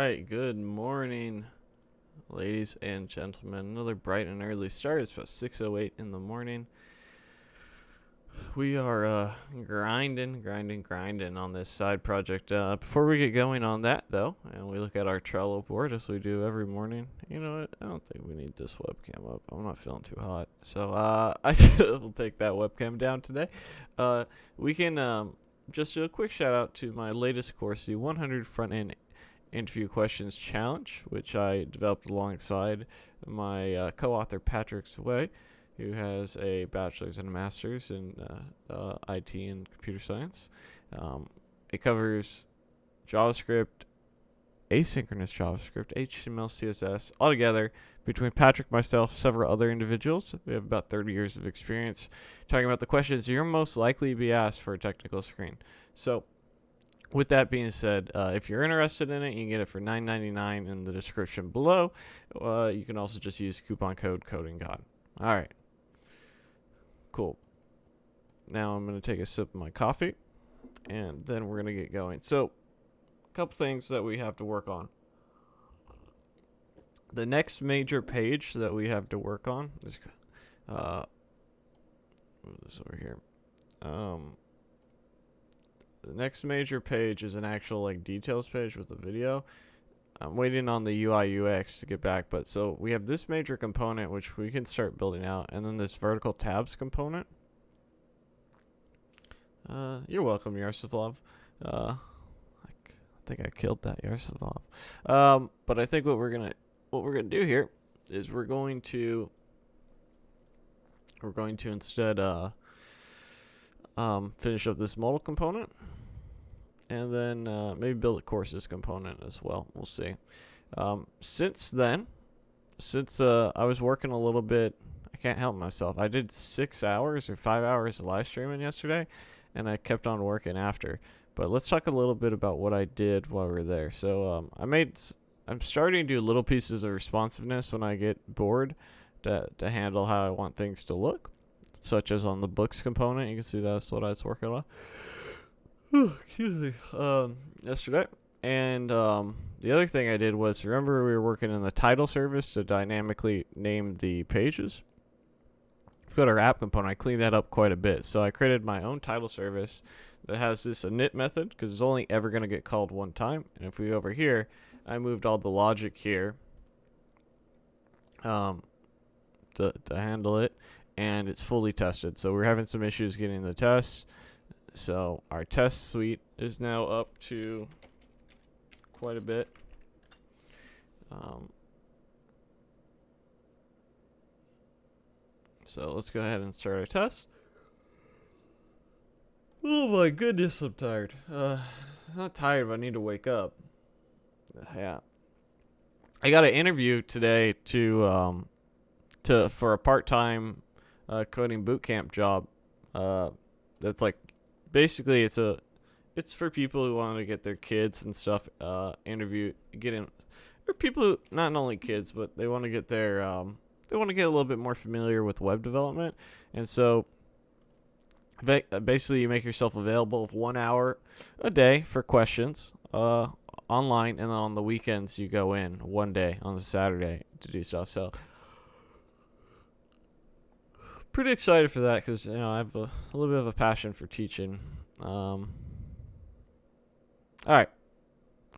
right, good morning, ladies and gentlemen. Another bright and early start. It's about 6:08 in the morning. We are grinding on this side project. Before we get going on that, though, and we look at our Trello board as we do every morning. You know what? I don't think we need this webcam up. I'm not feeling too hot, so I will take that webcam down today. We can just do a quick shout out to my latest course, the 100 Front End Interview Questions Challenge, which I developed alongside my co-author Patrick Sway, who has a bachelor's and a master's in IT and computer science. It covers JavaScript, asynchronous JavaScript, HTML, CSS, all together between Patrick, myself, several other individuals. We have about 30 years of experience talking about the questions you're most likely to be asked for a technical screen. So, with that being said, if you're interested in it, you can get it for $9.99 in the description below. You can also just use coupon code CodingGod. All right. Cool. Now I'm going to take a sip of my coffee, and then we're going to get going. So, a couple things that we have to work on. The next major page that we have to work on is, move this over here. The next major page is an actual details page with a video. I'm waiting on the UI UX to get back, but so we have this major component which we can start building out, and then this vertical tabs component. You're welcome, Yarsavlov. I think I killed that Yarsavlov. But I think what we're gonna do here is we're going to instead finish up this modal component, and then maybe build a courses component as well. We'll see. Since I was working a little bit, I can't help myself. I did 6 hours or 5 hours of live streaming yesterday, and I kept on working after. But let's talk a little bit about what I did while we were there. So I'm starting to do little pieces of responsiveness when I get bored to handle how I want things to look, such as on the books component. You can see that's what I was working on. Excuse me. Yesterday. And the other thing I did was, remember we were working in the title service to dynamically name the pages? We've got our app component. I cleaned that up quite a bit. So I created my own title service that has this init method, because it's only ever going to get called one time. And if we go over here, I moved all the logic here to handle it, and it's fully tested. So we're having some issues getting the tests. So our test suite is now up to quite a bit. So let's go ahead and start our test. Oh my goodness, I'm tired. Not tired, but I need to wake up. Yeah. I got an interview today for a part-time coding bootcamp job. That's basically it's for people who want to get their kids and stuff or people who, not only kids, but they want to get their they want to get a little bit more familiar with web development. And so basically you make yourself available 1 hour a day for questions online, and on the weekends you go in one day on the Saturday to do stuff. So pretty excited for that, because I have a little bit of a passion for teaching. All right.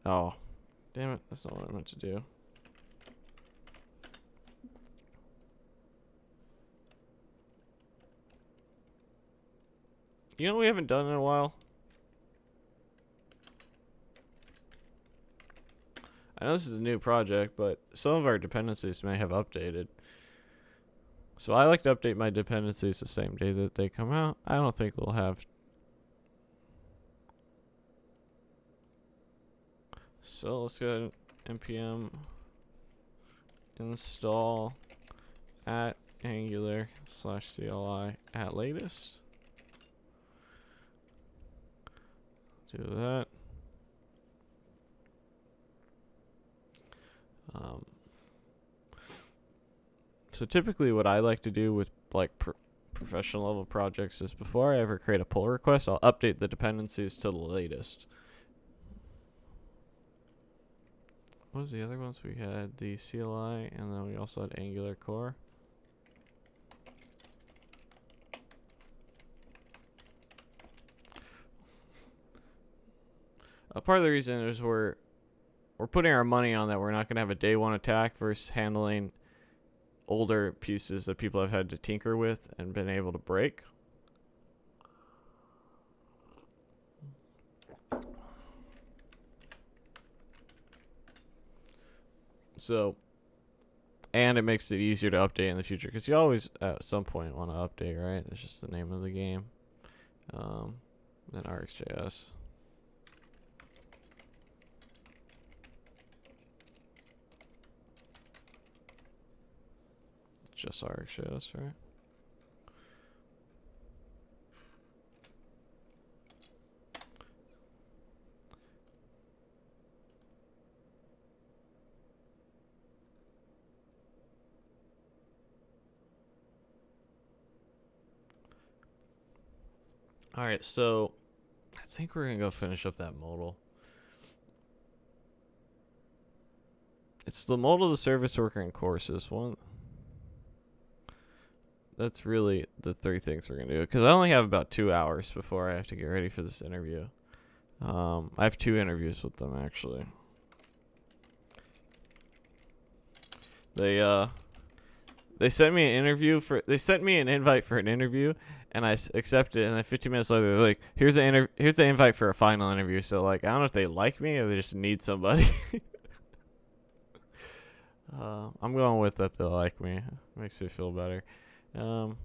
Oh, damn it! That's not what I meant to do. You know what we haven't done in a while? I know this is a new project, but some of our dependencies may have updated. So I like to update my dependencies the same day that they come out. I don't think we'll have. So let's go npm install at angular/CLI at latest. Do that. So typically what I like to do with professional level projects is, before I ever create a pull request, I'll update the dependencies to the latest. what was the other ones? We had the CLI, and then we also had Angular Core. Part of the reason is we're putting our money on that we're not going to have a day one attack versus handling older pieces that people have had to tinker with and been able to break. So, and it makes it easier to update in the future because you always at some point want to update, right? It's just the name of the game. Then RxJS. Just RxJS, right? All right, so I think we're gonna go finish up that modal. It's the modal, the service worker, and courses. That's really the three things we're gonna do because I only have about 2 hours before I have to get ready for this interview. I have 2 interviews with them actually. They sent me an invite for an interview, and I accepted it. And then 15 minutes later, they're like, "Here's the invite for a final interview." So like, I don't know if they like me or they just need somebody. I'm going with that they like me. Makes me feel better. Oh.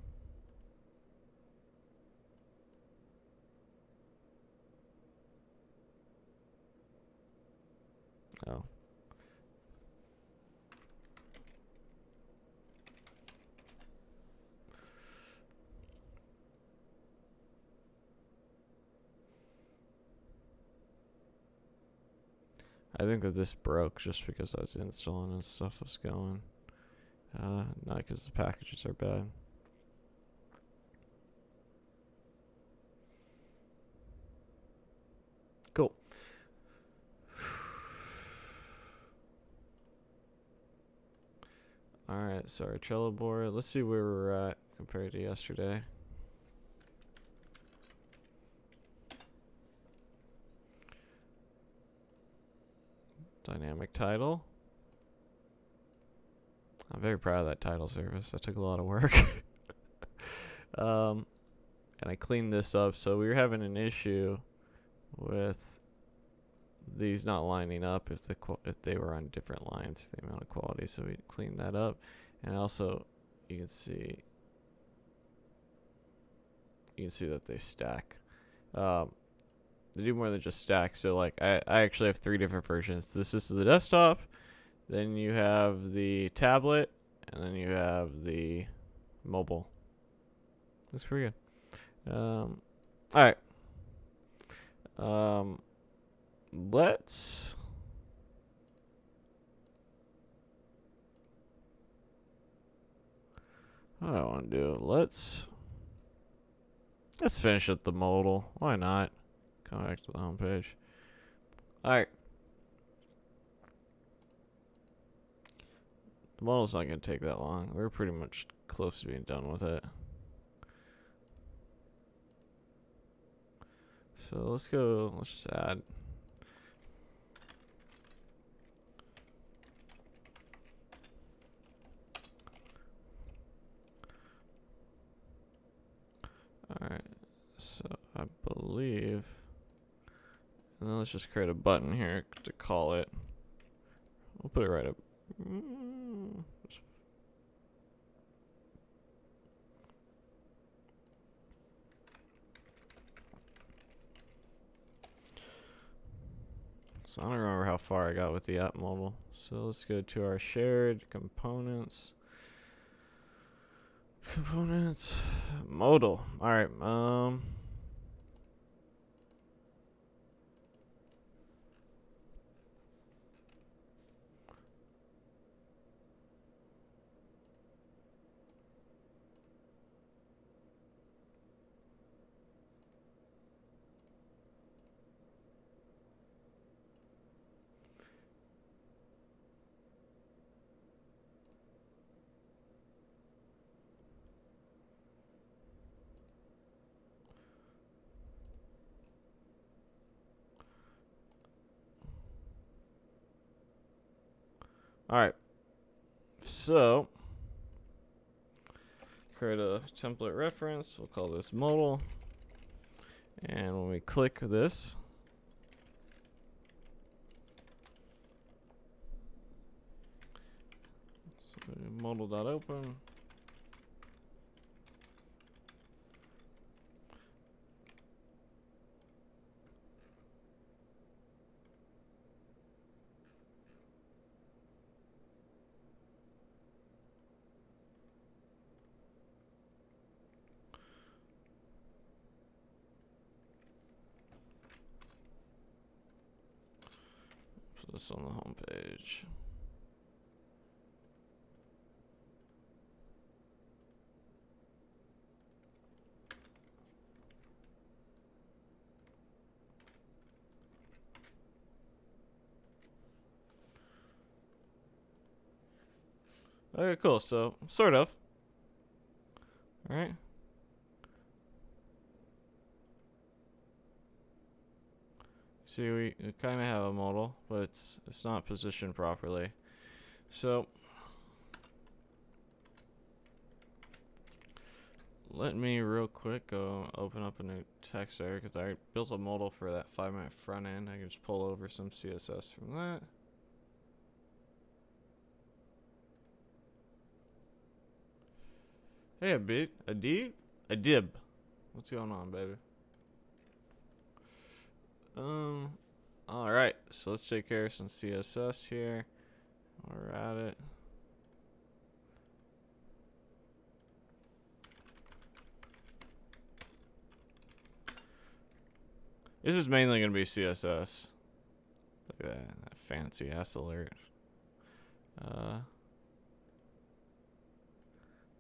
I think that this broke just because I was installing and stuff was going. Not because the packages are bad. Cool. Alright, so our Trello board. Let's see where we're at compared to yesterday. Dynamic title. I'm very proud of that title service. That took a lot of work. And I cleaned this up. So we were having an issue with these not lining up if they were on different lines, the amount of quality. So we cleaned that up. And also, you can see that they stack. They do more than just stack. So like I actually have 3 different versions. This is the desktop, then you have the tablet, and then you have the mobile. Looks pretty good. Alright. Let's what do I want to do? Let's finish at the modal. Why not? Come back to the home page. Alright. The model's not going to take that long. We're pretty much close to being done with it. So let's just add. Alright, so I believe, and then let's just create a button here to call it. We'll put it right up. So I don't remember how far I got with the app modal. So let's go to our shared components. Modal. Alright, All right. So create a template reference. We'll call this modal. And when we click this, so modal.open. Put this on the home page. Okay, cool. So, sort of. All right. See, we kind of have a modal, but it's not positioned properly. So, let me real quick go open up a new text editor because I built a modal for that 5-minute front end. I can just pull over some CSS from that. Hey, Adib. What's going on, baby? All right. So let's take care of some CSS here. We're at it. This is mainly going to be CSS. Look at that fancy ass alert.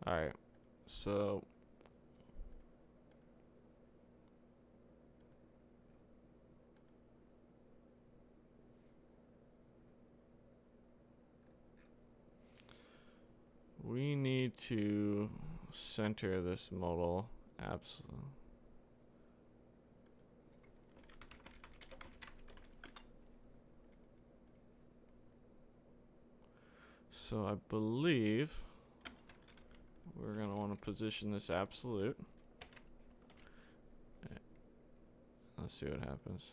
Alright. So we need to center this modal absolutely. So I believe we're going to want to position this absolute. Let's see what happens.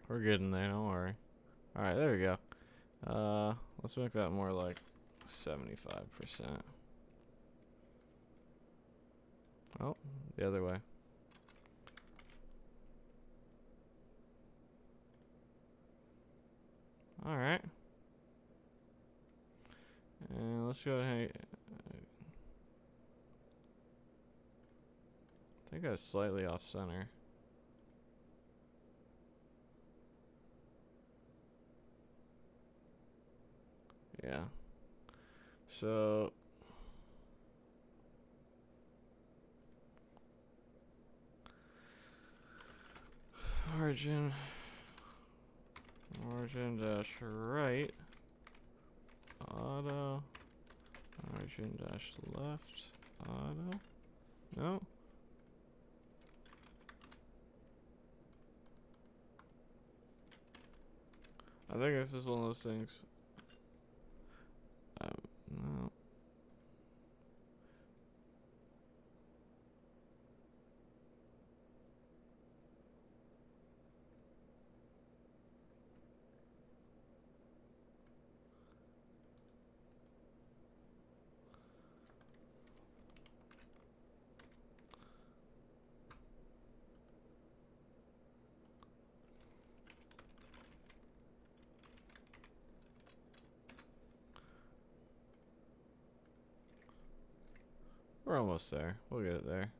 We're getting there, don't worry. Alright, there we go. Let's make that more like 75%. Oh, the other way. Alright. And let's go ahead. I think that's slightly off center. Yeah. So margin dash right auto margin dash left auto. No. I think this is one of those things. No. We're almost there. We'll get it there.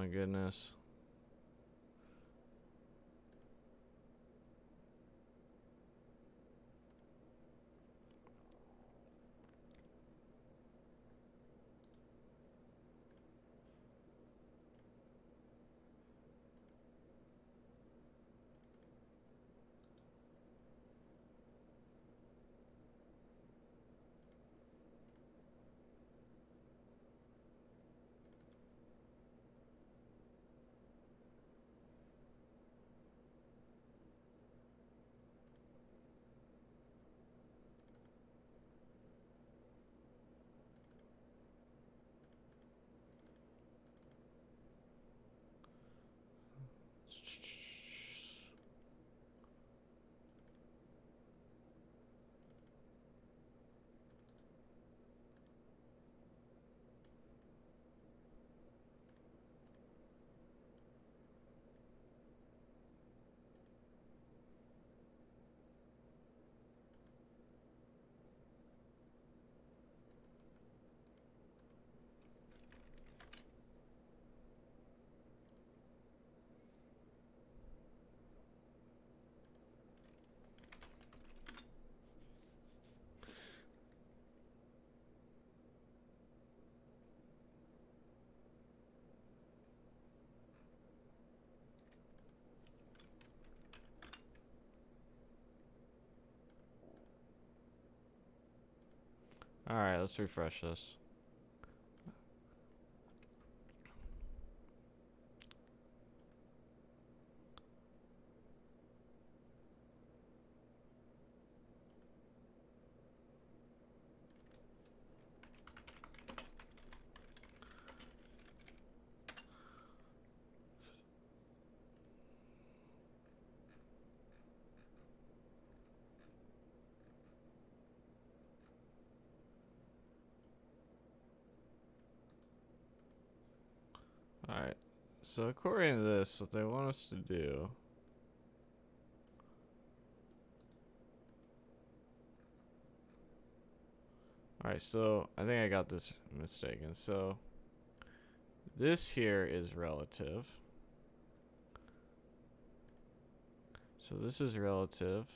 my goodness. Alright, let's refresh this. Alright, so according to this, what they want us to do Alright, so I think I got this mistaken. So this here is relative. So this is relative.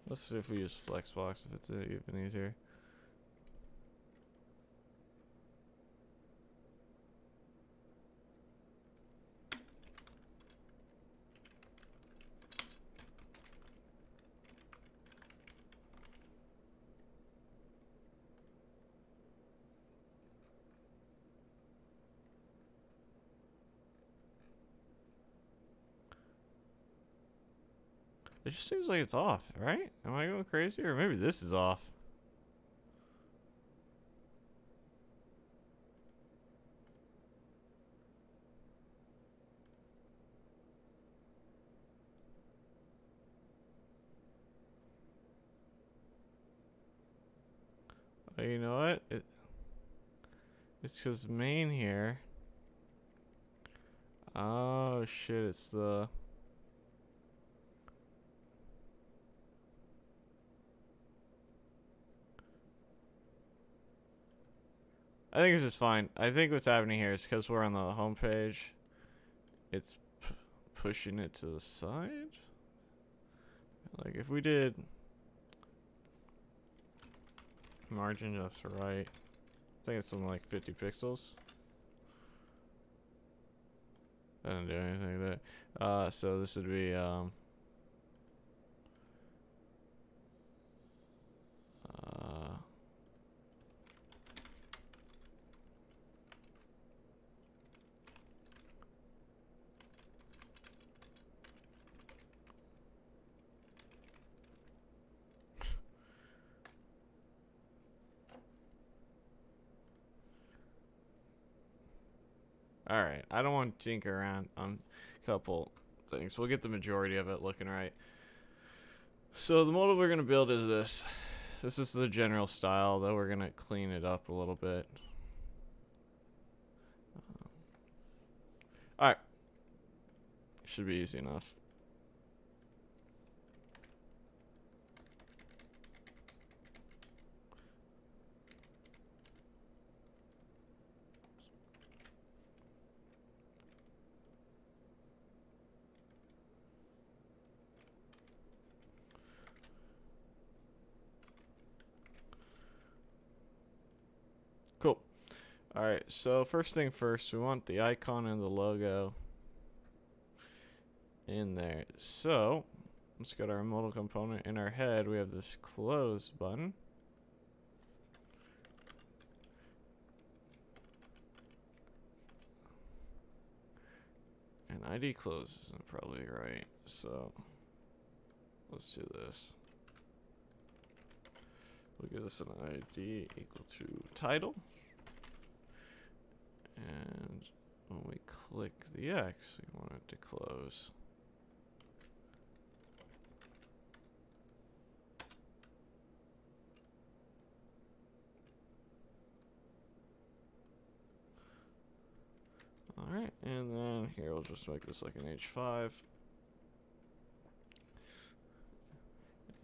Let's see if we use Flexbox, if it's even easier. It just seems like it's off, right? Am I going crazy? Or maybe this is off. Oh, you know what? It's because main here. Oh shit, it's the... I think it's just fine. I think what's happening here is because we're on the home page, it's pushing it to the side. Like if we did margin just right, I think it's something like 50 pixels. Doesn't do anything there. So this would be Alright, I don't want to tinker around on a couple things. We'll get the majority of it looking right. So the model we're going to build is this. This is the general style, though we're gonna clean it up a little bit. Alright. Should be easy enough. Cool. Alright, so first thing first, we want the icon and the logo in there. So, let's go to our modal component. In our head, we have this close button. And ID close isn't probably right, so let's do this. We'll give this an ID equal to title. And when we click the X, we want it to close. Alright, and then here we'll just make this like an H5.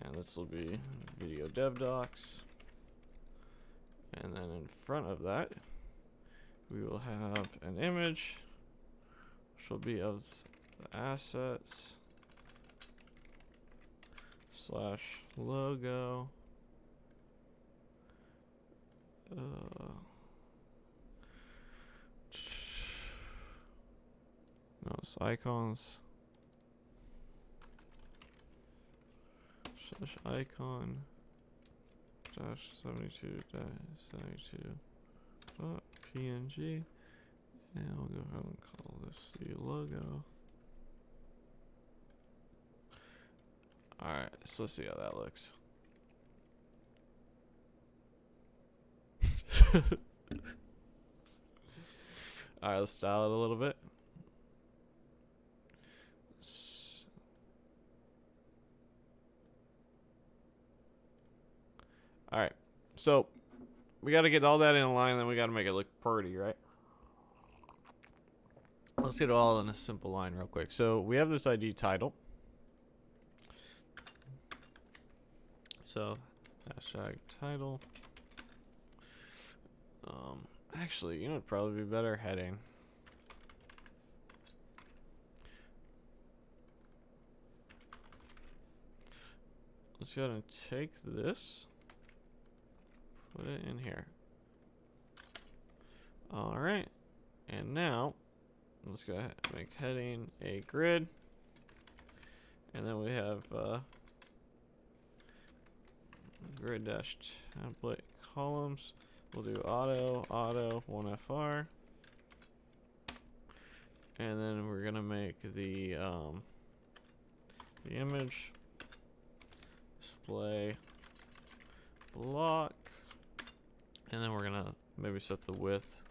And this will be video dev docs. And then in front of that, we will have an image, which will be of the assets / logo. No, it's icons / icon -72-72 .png, and we'll go ahead and call this the logo. Alright, so let's see how that looks. Alright, let's style it a little bit. Alright, so we got to get all that in line, then we got to make it look pretty, right? Let's get it all in a simple line real quick. So we have this ID title. So hashtag title. Actually, you know, it'd probably be better heading. Let's go ahead and take this, put it in here. Alright, and now let's go ahead and make heading a grid, and then we have grid dash template columns. We'll do auto 1FR, and then we're gonna make the image display block, and then we're gonna maybe set the width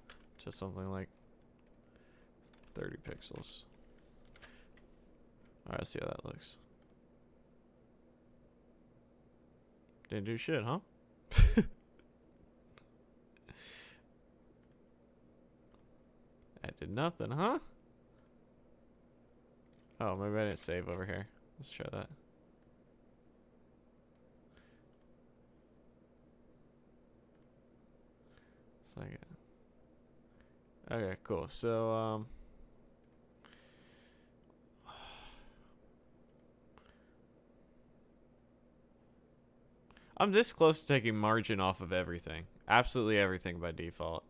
to something like 30 pixels. Alright, let's see how that looks. Didn't do shit, huh? That did nothing, huh? Oh, maybe I didn't save over here. Let's try that. Okay, cool. So, I'm this close to taking margin off of everything. Absolutely everything by default.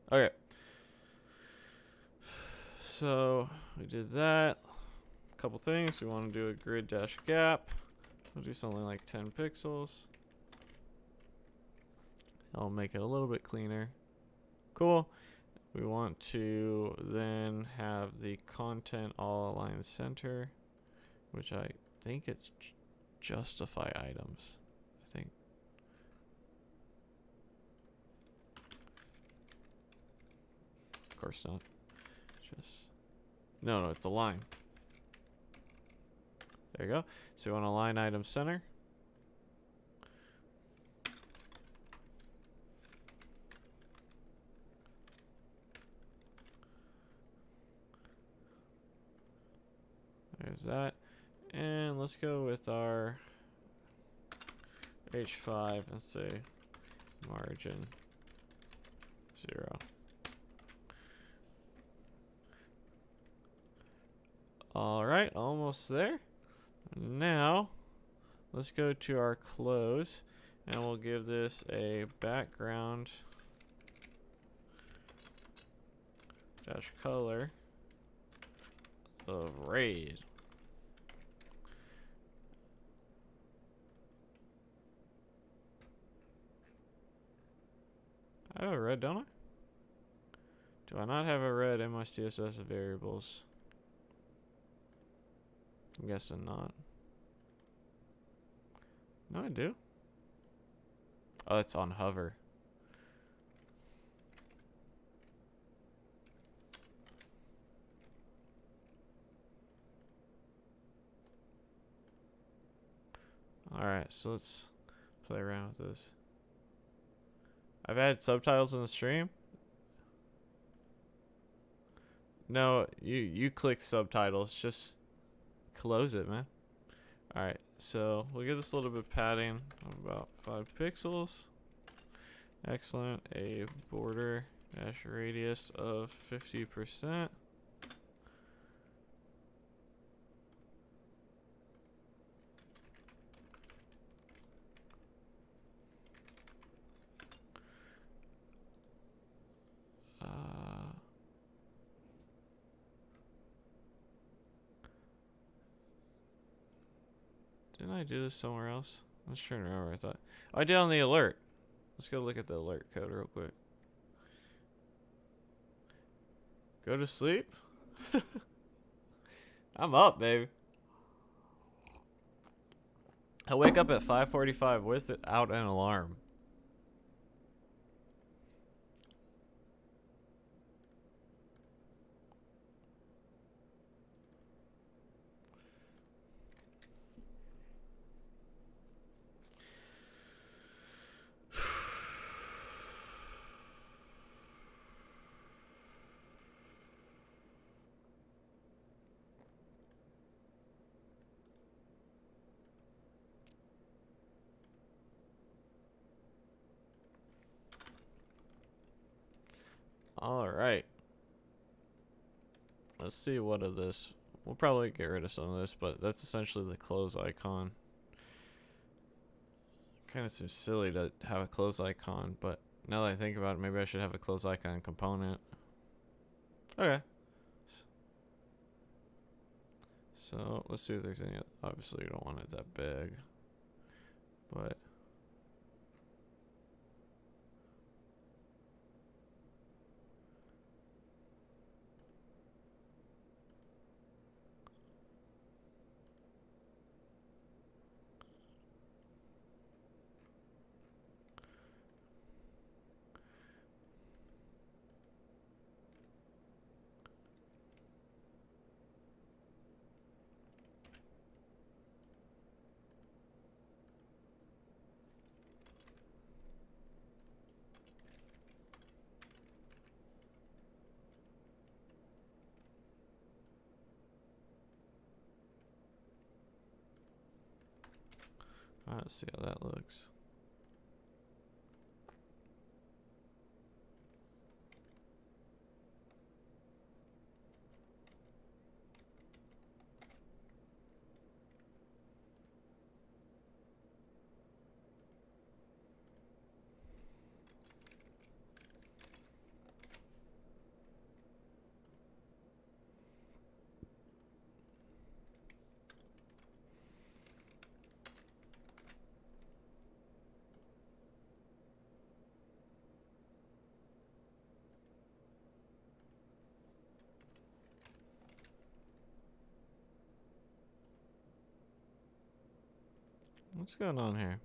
Okay. So, we did that. A couple things. We want to do a grid dash gap. We'll do something like 10 pixels. I'll make it a little bit cleaner. Cool. We want to then have the content all align center, which I think it's justify items. I think. Of course not. Just No, it's a line. There you go. So you want a line item center. There's that. And let's go with our H5 and say margin 0. Alright, almost there. Now, let's go to our close, and we'll give this a background dash color of red. I have a red, don't I? Do I not have a red in my CSS variables? I'm guessing not. No, I do. Oh, it's on hover. Alright, so let's play around with this. I've added subtitles in the stream. No, you click subtitles. Just close it, man. Alright, so we'll give this a little bit of padding of about 5 pixels. Excellent. A border dash radius of 50%. Didn't I do this somewhere else? I'm just trying to remember. I thought I did on the alert. Let's go look at the alert code real quick. Go to sleep? I'm up, baby. I wake up at 5:45 without an alarm. All right. Let's see what of this. We'll probably get rid of some of this, but that's essentially the close icon. Kind of seems silly to have a close icon, but now that I think about it, maybe I should have a close icon component. Okay. So let's see if there's any. Obviously, you don't want it that big, but. Alright, let's see how that looks. What's going on here?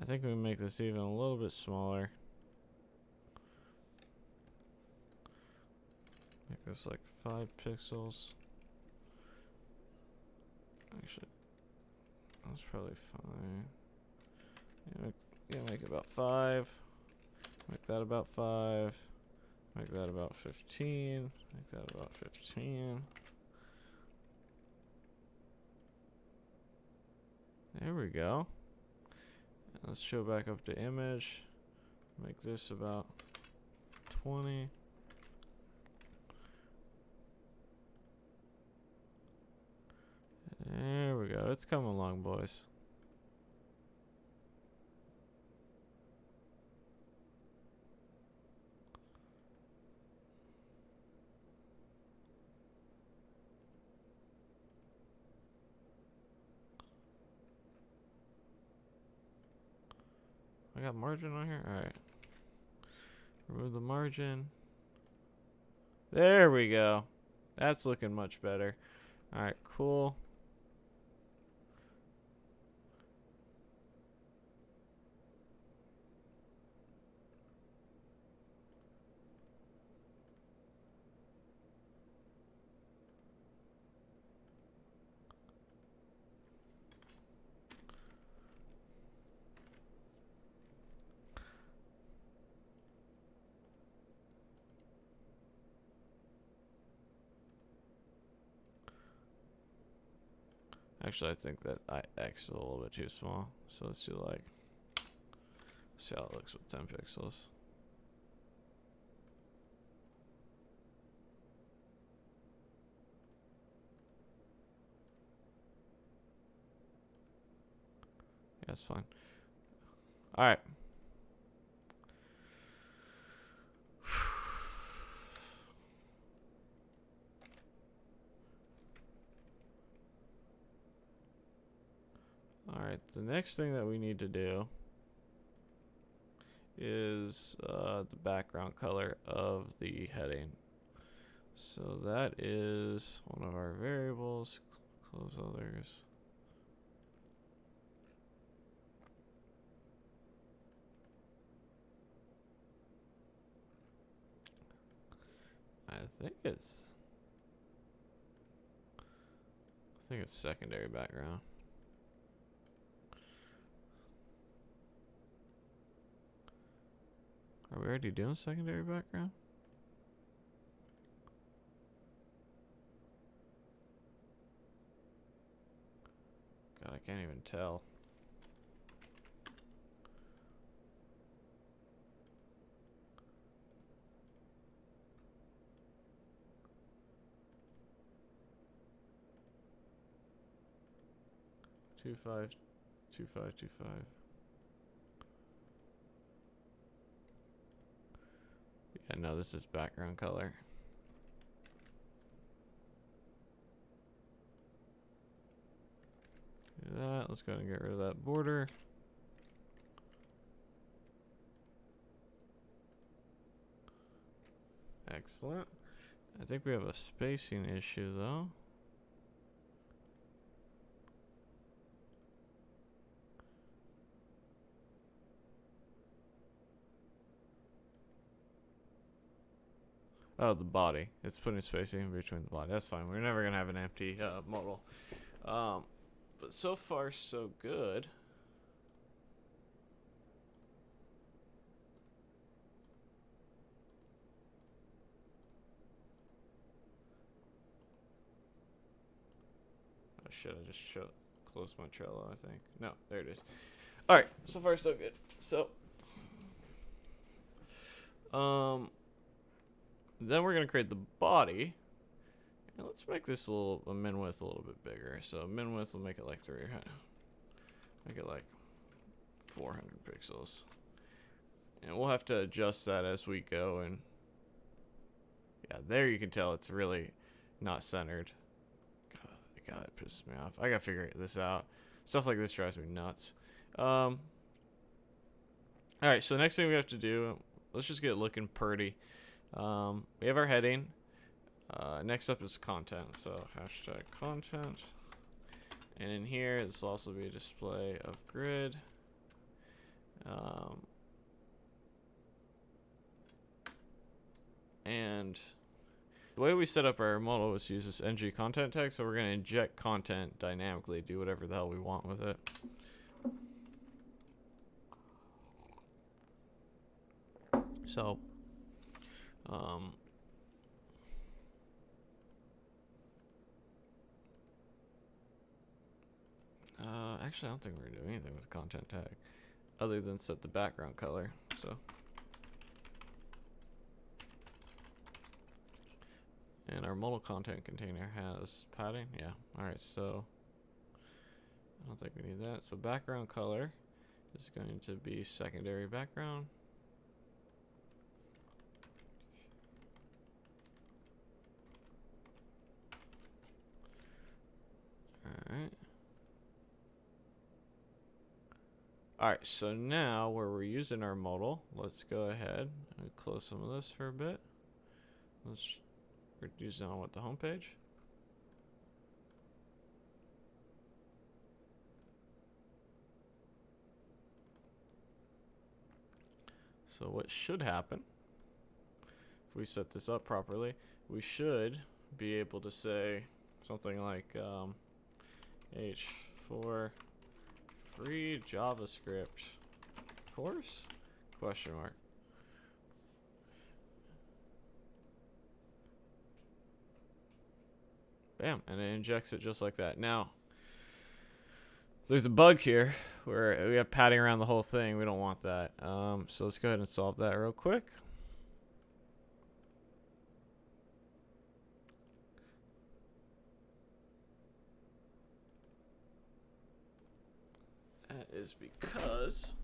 think we make this even a little bit smaller. Make this like 5 pixels. Actually, that's probably fine. Yeah, make it about 5. Make that about 5. Make that about 15. Make that about 15. There we go. And let's show back up to image. Make this about 20. There we go. It's coming along, boys. I got margin on here? Alright. Remove the margin. There we go. That's looking much better. Alright, cool. Actually, I think that X is a little bit too small. So let's do like, see how it looks with 10 pixels. Yeah, that's fine. All right. Alright, the next thing that we need to do is the background color of the heading. So that is one of our variables. Close others. I think it's secondary background. Are we already doing secondary background? God, I can't even tell. Two five. Yeah, no, this is background color. Do that. Let's go ahead and get rid of that border. Excellent. I think we have a spacing issue though. Oh, the body. It's putting spacing in between the body. That's fine. We're never going to have an empty modal. But so far, so good. Oh, shit. I just closed my Trello, I think. No, there it is. All right. So far, so good. So, then we're going to create the body. And let's make this a min width a little bit bigger. So min width will make it like 300. Make it like 400 pixels. And we'll have to adjust that as we go. And yeah, there you can tell it's really not centered. God, it pisses me off. I gotta figure this out. Stuff like this drives me nuts. Alright, so the next thing we have to do, let's just get it looking pretty. We have our heading. Next up is content. So hashtag content. And in here, this will also be a display of grid. And the way we set up our model was to use this ng content tag, so we're going to inject content dynamically, do whatever the hell we want with it. So, actually, I don't think we're gonna do anything with the content tag, other than set the background color. So, and our modal content container has padding. Yeah. All right. So, I don't think we need that. So, background color is going to be secondary background. Alright. Alright, so now where we're using our modal, let's go ahead and close some of this for a bit. We're using on what, the home page? So what should happen, if we set this up properly, we should be able to say something like H4 free JavaScript course? Question mark. Bam, and it injects it just like that. Now, there's a bug here where we have padding around the whole thing. We don't want that. So let's go ahead and solve that real quick. That is because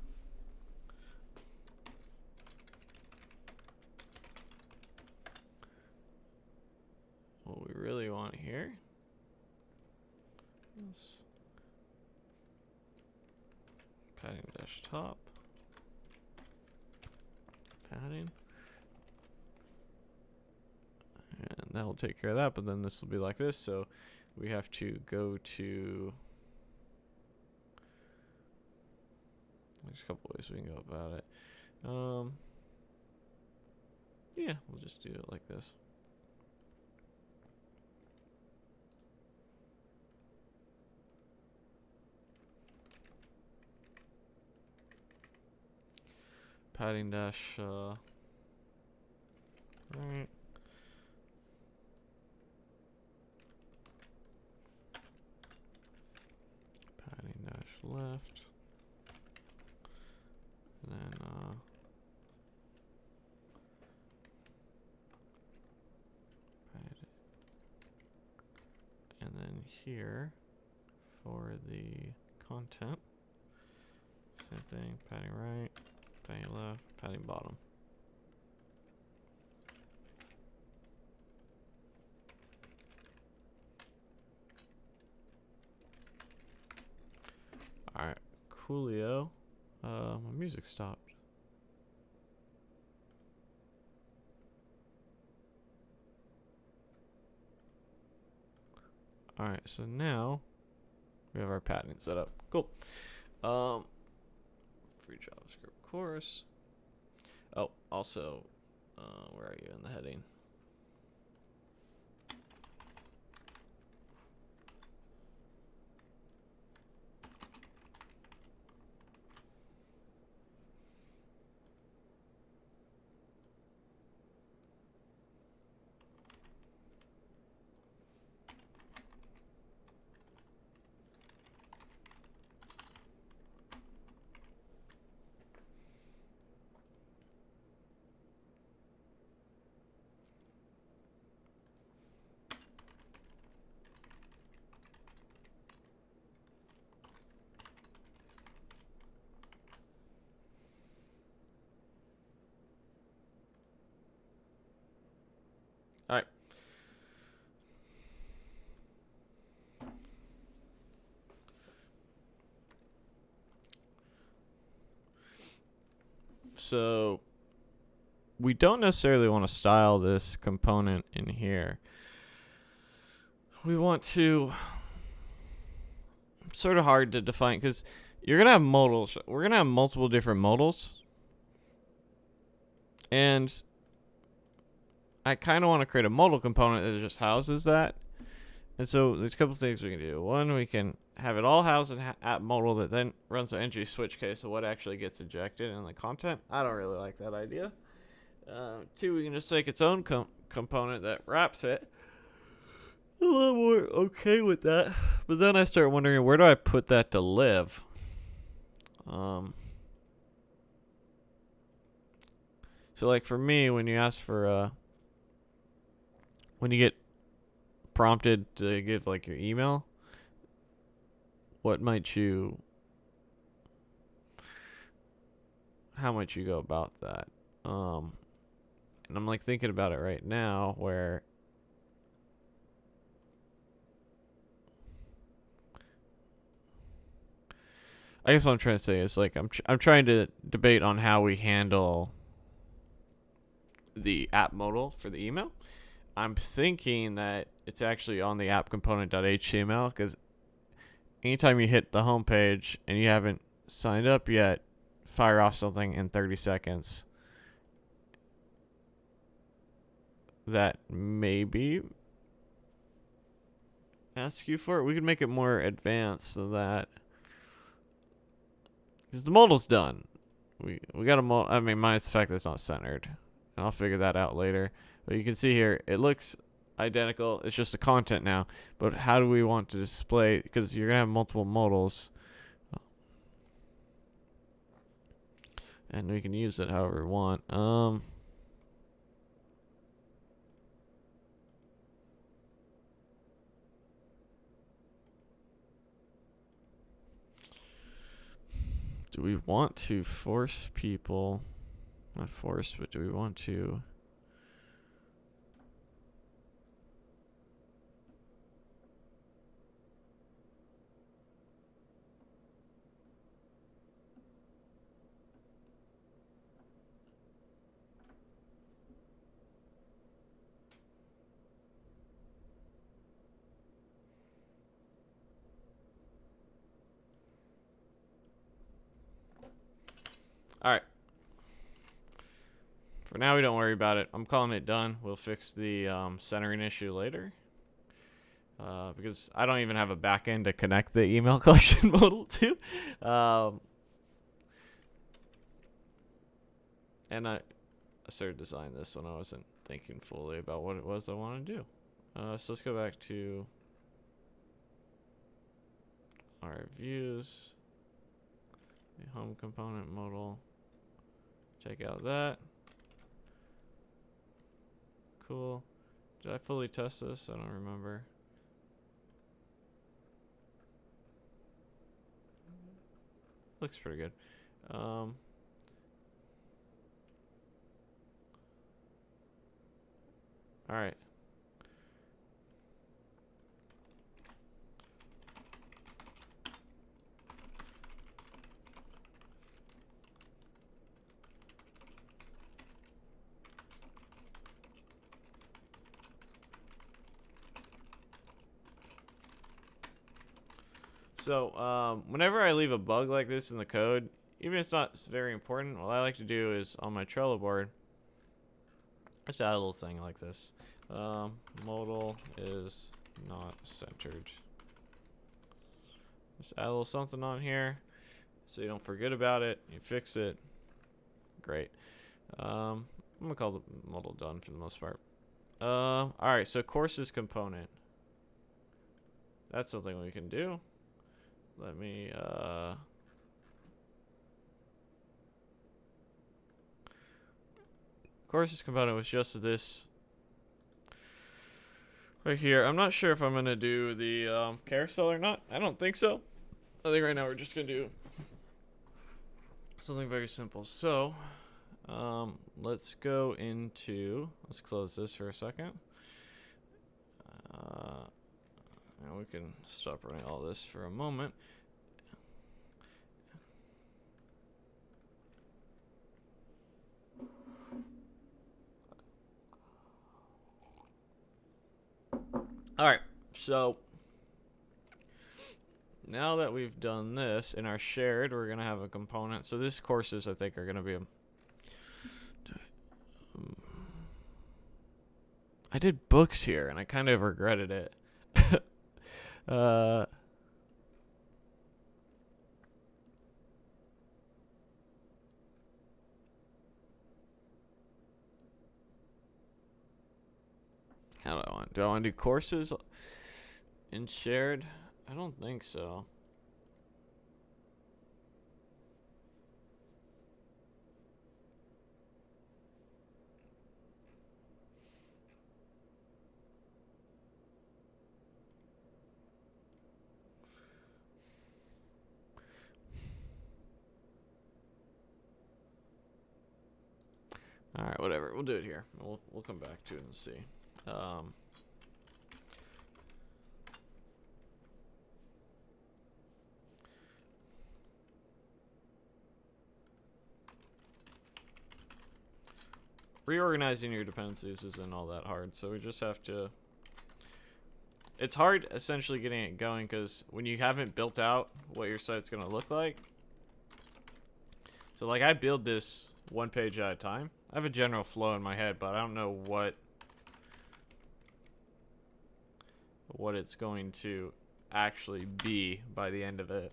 what we really want here is padding dash top, padding, and that will take care of that. But then this will be like this, so we have to go to, there's a couple ways we can go about it. Yeah, we'll just do it like this. Padding dash right. Padding dash left. And then and then here for the content, same thing, padding right, padding left, padding bottom. Alright, coolio. My music stopped. Alright, so now we have our padding set up. Cool. Free JavaScript course. Oh, also, where are you in the heading? All right. So we don't necessarily want to style this component in here. We want to, sort of hard to define, because you're gonna have modals. We're gonna have multiple different modals, and I kind of want to create a modal component that just houses that. And so there's a couple things we can do. One, we can have it all housed in app modal that then runs the entry switch case of what actually gets injected in the content. I don't really like that idea. Two, we can just make its own component that wraps it. A little more okay with that. But then I start wondering, where do I put that to live? So like for me, when you ask for when you get prompted to give like your email, how might you go about that? And I'm like thinking about it right now, where I guess what I'm trying to say is like I'm trying to debate on how we handle the app modal for the email. I'm thinking that it's actually on the app component.html, because anytime you hit the home page and you haven't signed up yet, fire off something in 30 seconds that maybe ask you for it. We could make it more advanced than that, because the modal's done. We got a modal. I mean, minus the fact that it's not centered, and I'll figure that out later. But you can see here, it looks identical. It's just the content now. But how do we want to display? Because you're gonna have multiple modals, and we can use it however we want. Do we want to force people? Not force, but do we want to? All right. For now, we don't worry about it. I'm calling it done. We'll fix the centering issue later. Because I don't even have a backend to connect the email collection modal to. And I started designing this when I wasn't thinking fully about what it was I wanted to do. So let's go back to our views. The home component modal. Check out that. Cool. Did I fully test this? I don't remember. Looks pretty good. All right. So, whenever I leave a bug like this in the code, even if it's not very important, what I like to do is on my Trello board, just add a little thing like this. Modal is not centered. Just add a little something on here so you don't forget about it. You fix it. Great. I'm gonna call the modal done for the most part. Alright, so courses component. That's something we can do. Let me courses component was just this right here. I'm not sure if I'm gonna do the carousel or not. I don't think so. I think right now we're just gonna do something very simple. So let's go into, let's close this for a second. And we can stop running all this for a moment. All right, so now that we've done this in our shared, we're gonna have a component. So this courses I think are gonna be I did books here and I kind of regretted it. uh How do I want? Do I want to do courses in shared? I don't think so. All right, whatever. We'll do it here. We'll come back to it and see. Reorganizing your dependencies isn't all that hard, so we just have to. It's hard essentially getting it going because when you haven't built out what your site's gonna look like. So like I build this one page at a time. I have a general flow in my head, but I don't know what it's going to actually be by the end of it.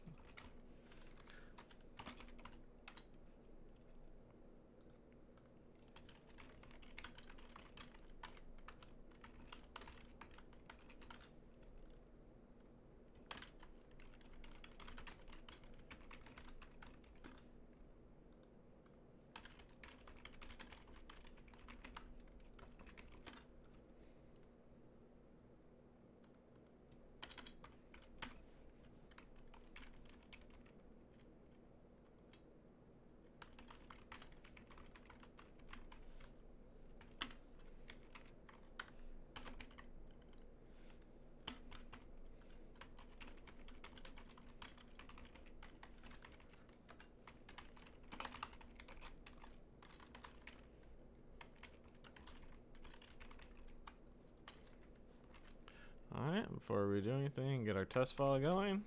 Alright, before we do anything, get our test file going.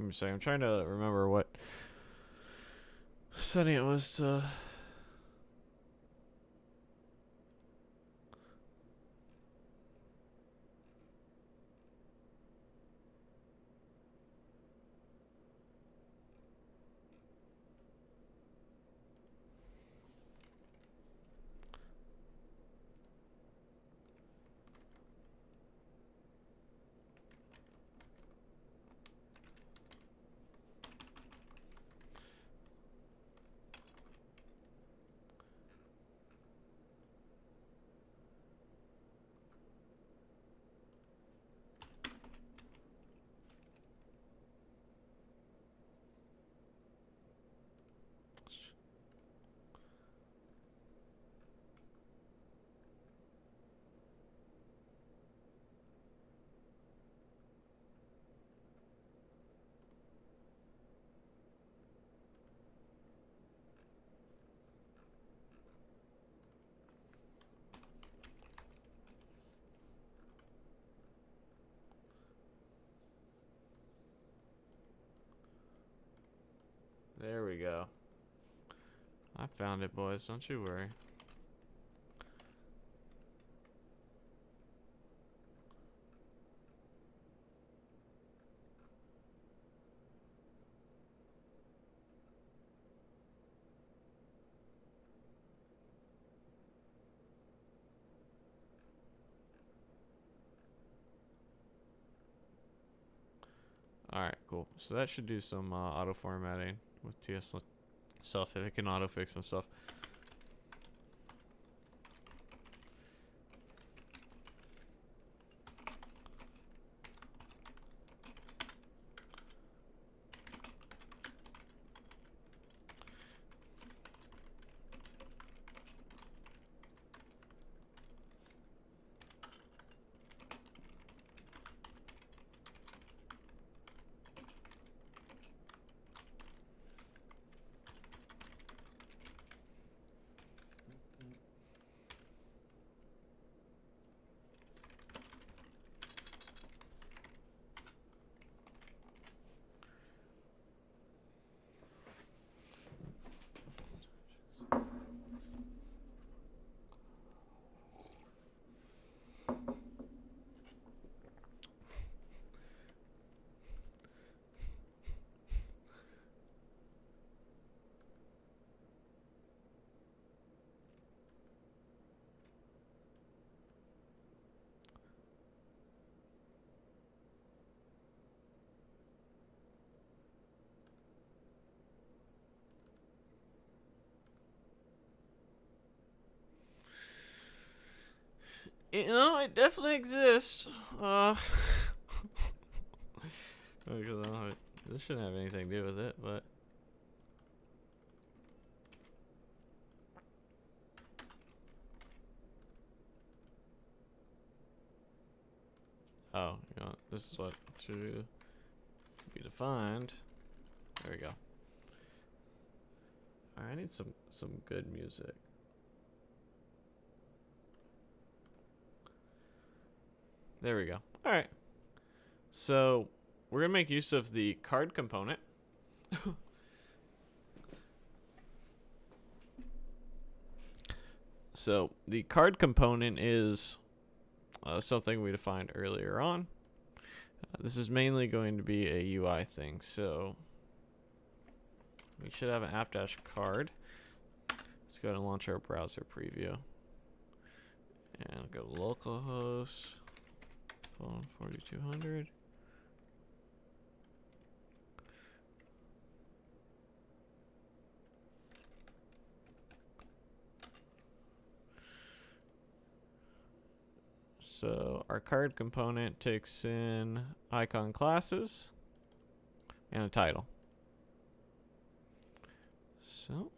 I'm sorry, I'm trying to remember what setting it was to. There we go. I found it, boys. Don't you worry. Alright, cool. So that should do some auto formatting with TS stuff if it can auto fix some stuff. You know, it definitely exists. This shouldn't have anything to do with it, but. Oh, you know, this is what to be defined. There we go. Alright, I need some good music. There we go. Alright. So, we're going to make use of the card component. So, the card component is something we defined earlier on. This is mainly going to be a UI thing. So, we should have an app-card. Let's go ahead and launch our browser preview. And go localhost. 4200. So our card component takes in icon classes and a title. So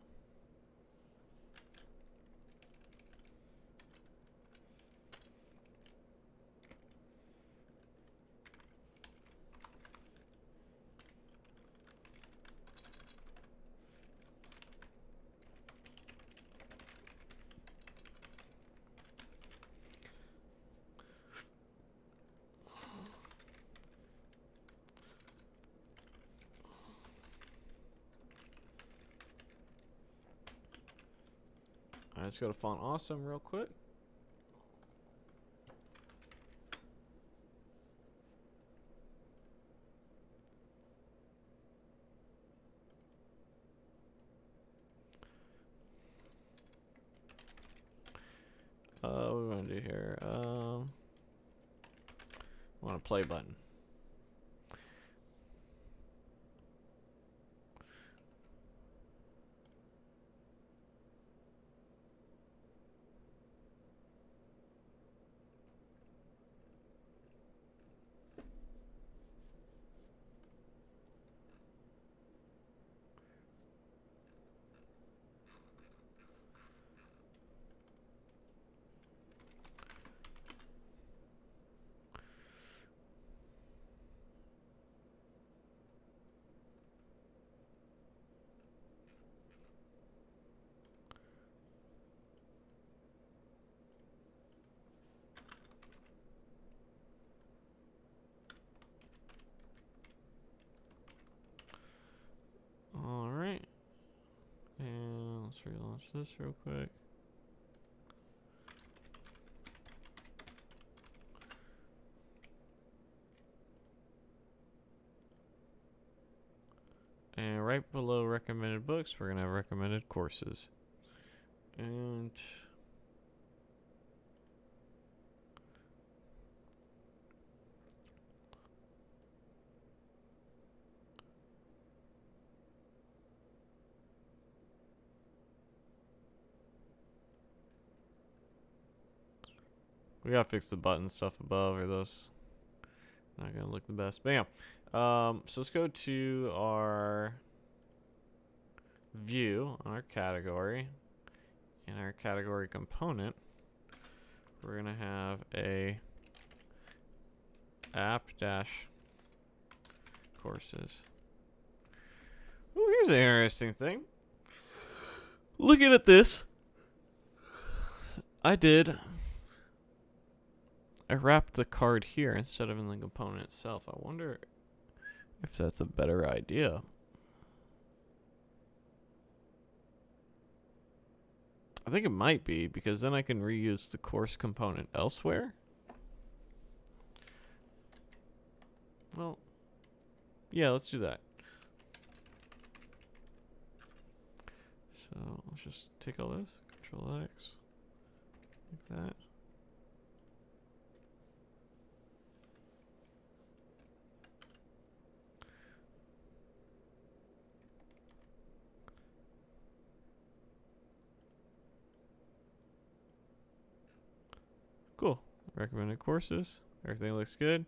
Let's go to Font Awesome real quick. What do we want to do here? I want a play button. Alright. And let's relaunch this real quick. And right below recommended books, we're going to have recommended courses. And we got to fix the button stuff above, or those not going to look the best. But yeah. So let's go to our view on our category. In our category component, we're going to have a app-courses. Oh, here's an interesting thing. Looking at this, I wrapped the card here instead of in the component itself. I wonder if that's a better idea. I think it might be, because then I can reuse the course component elsewhere. Well, yeah, let's do that. So let's just take all this, Control X, like that. Cool. Recommended courses. Everything looks good.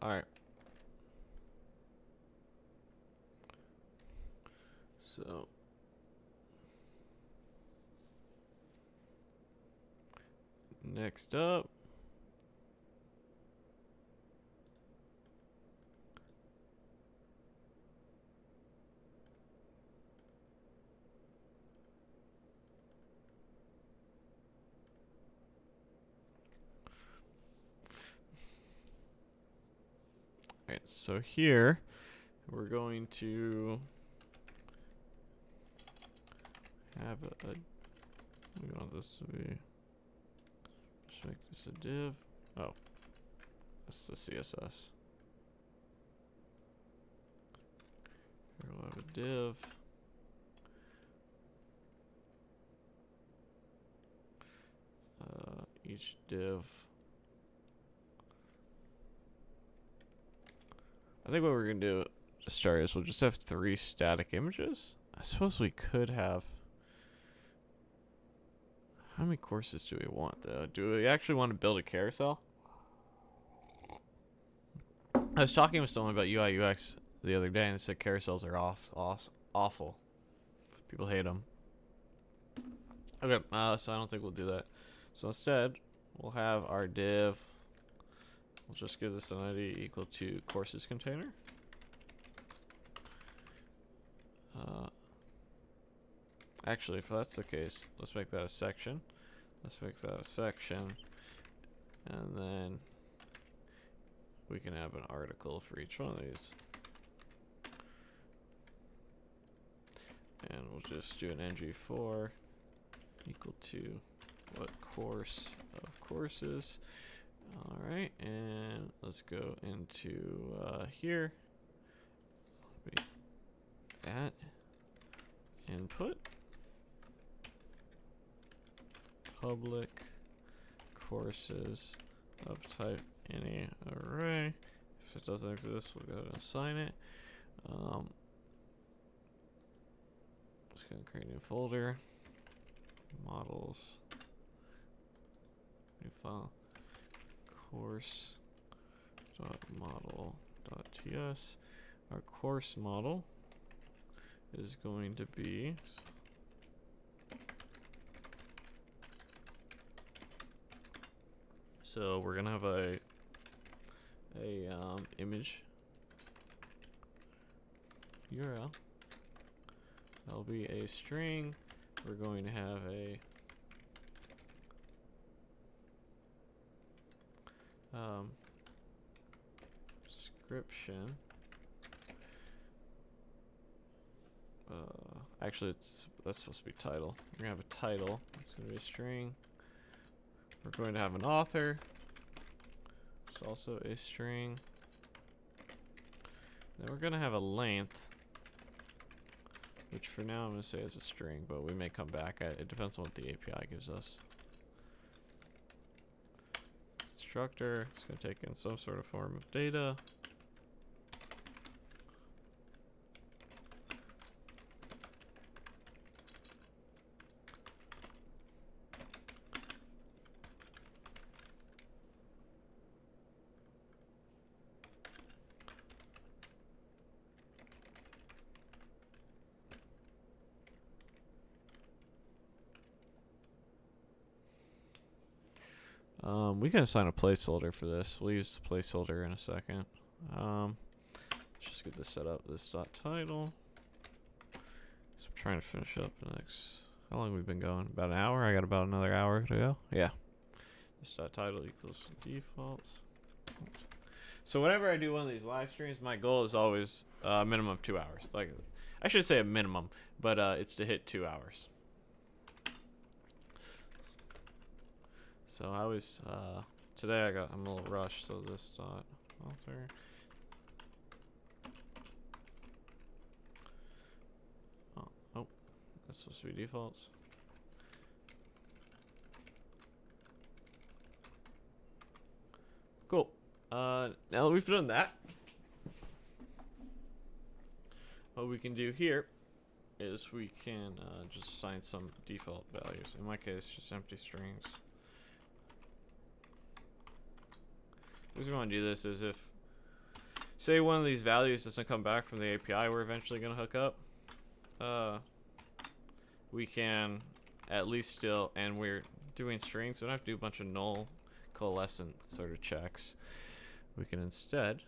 All right. So next up, alright, so here we're going to have we want this to be, just make this a div. Oh, that's the CSS. Here we'll have a div. Each div. I think what we're gonna do to start is we'll just have 3 static images. I suppose we could have. How many courses do we want though? Do we actually want to build a carousel? I was talking with someone about UI UX the other day, and they said carousels are awful. People hate them. Okay, so I don't think we'll do that. So instead, we'll have our div. We'll just give this an ID equal to courses container. Actually, if that's the case, let's make that a section. Let's make that a section. And then we can have an article for each one of these. And we'll just do an ng4 equal to what course of courses. All right, and let's go into here. At input public courses of type any array. If it doesn't exist, we'll go ahead and assign it. Just gonna create a new folder. Models. New file. Course.model.ts. Our course model is going to be so we're gonna have a image URL. That'll be a string. We're going to have a description. Actually, that's supposed to be title. We're gonna have a title. It's gonna be a string. We're going to have an author. It's also a string. Then we're gonna have a length, which for now I'm gonna say is a string, but we may come back at it. It depends on what the API gives us. Constructor. It's gonna take in some sort of form of data. We can assign a placeholder for this. We'll use the placeholder in a second. Let's just get this set up. This dot title. So I'm trying to finish up the next. How long have we been going? About an hour. I got about another hour to go. Yeah. This dot title equals defaults. So whenever I do one of these live streams, my goal is always a minimum of 2 hours. Like, I should say a minimum, but it's to hit 2 hours. So I was today I'm a little rushed, so this dot author. Oh, that's supposed to be defaults. Cool. Now that we've done that, what we can do here is we can just assign some default values. In my case, just empty strings. The reason we want to do this is if, say, one of these values doesn't come back from the API we're eventually going to hook up, we can at least still, and we're doing strings, so we don't have to do a bunch of null coalescent sort of checks. We can instead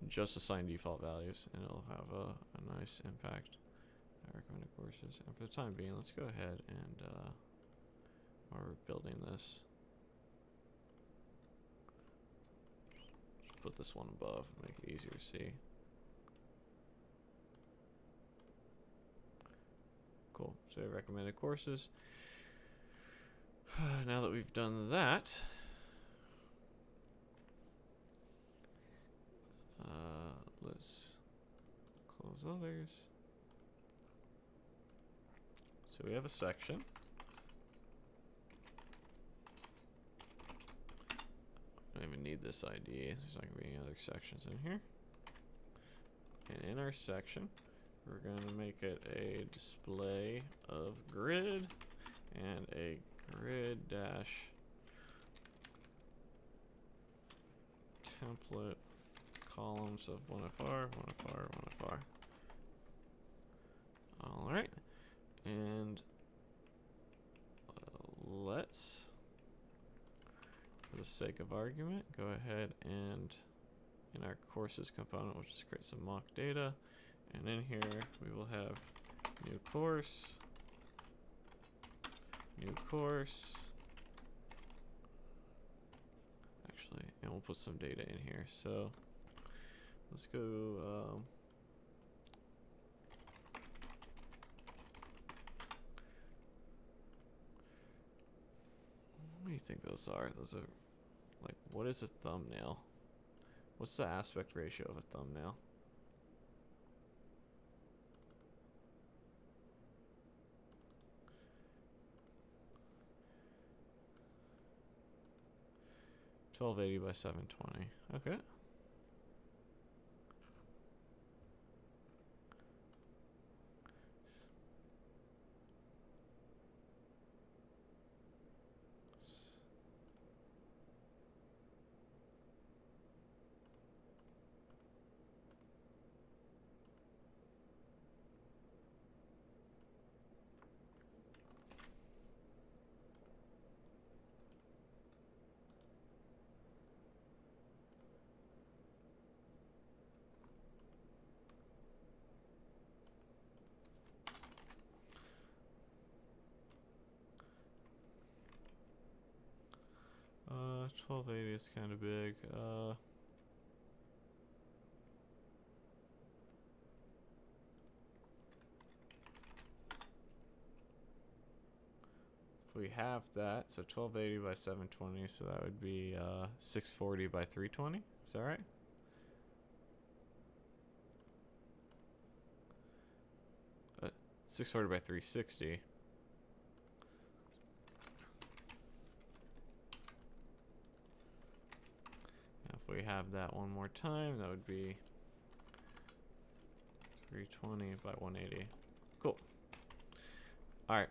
just assign default values, and it'll have a nice impact. I recommended courses, and for the time being, let's go ahead and while we're building this, just put this one above, make it easier to see. Cool. So recommended courses. Now that we've done that, let's close others. So we have a section. I don't even need this ID. There's not going to be any other sections in here. And in our section, we're going to make it a display of grid and a grid dash template columns of 1FR, 1FR, 1FR. All right. And let's, for the sake of argument, go ahead and in our courses component, we'll just create some mock data. And in here, we will have new course, New course. Actually, and we'll put some data in here. So let's go. What do you think those are? Those are like, what is a thumbnail? What's the aspect ratio of a thumbnail? $1280 by 720. Okay. Uh, 1280 is kind of big. If we have that, so 1280 by 720, so that would be 640 by 320. Is that right? Uh, 640 by 360. If we have that one more time, that would be 320 by 180. Cool. Alright.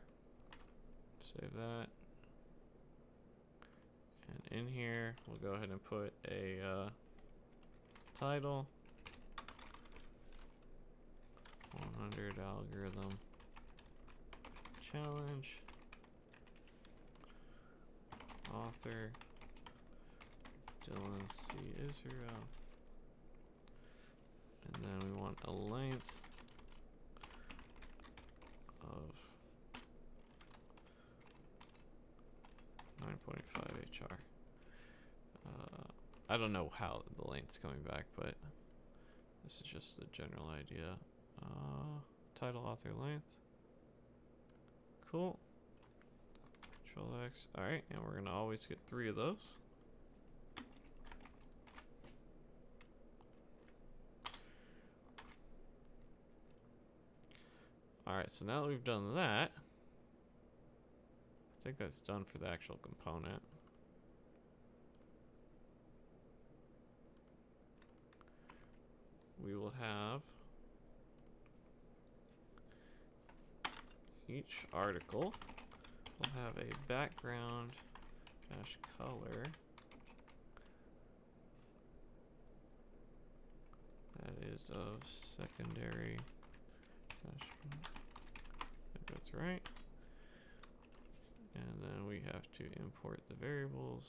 Save that. And in here, we'll go ahead and put a title. 100 algorithm challenge. Author Dylan C. Israel. And then we want a length of 9.5 HR. I don't know how the length's coming back, but this is just a general idea. Title, author, length. Cool. Control X. Alright, and we're gonna always get 3 of those. Alright, so now that we've done that, I think that's done for the actual component. We will have each article will have a background dash color that is of secondary dash, I think that's right. And then we have to import the variables.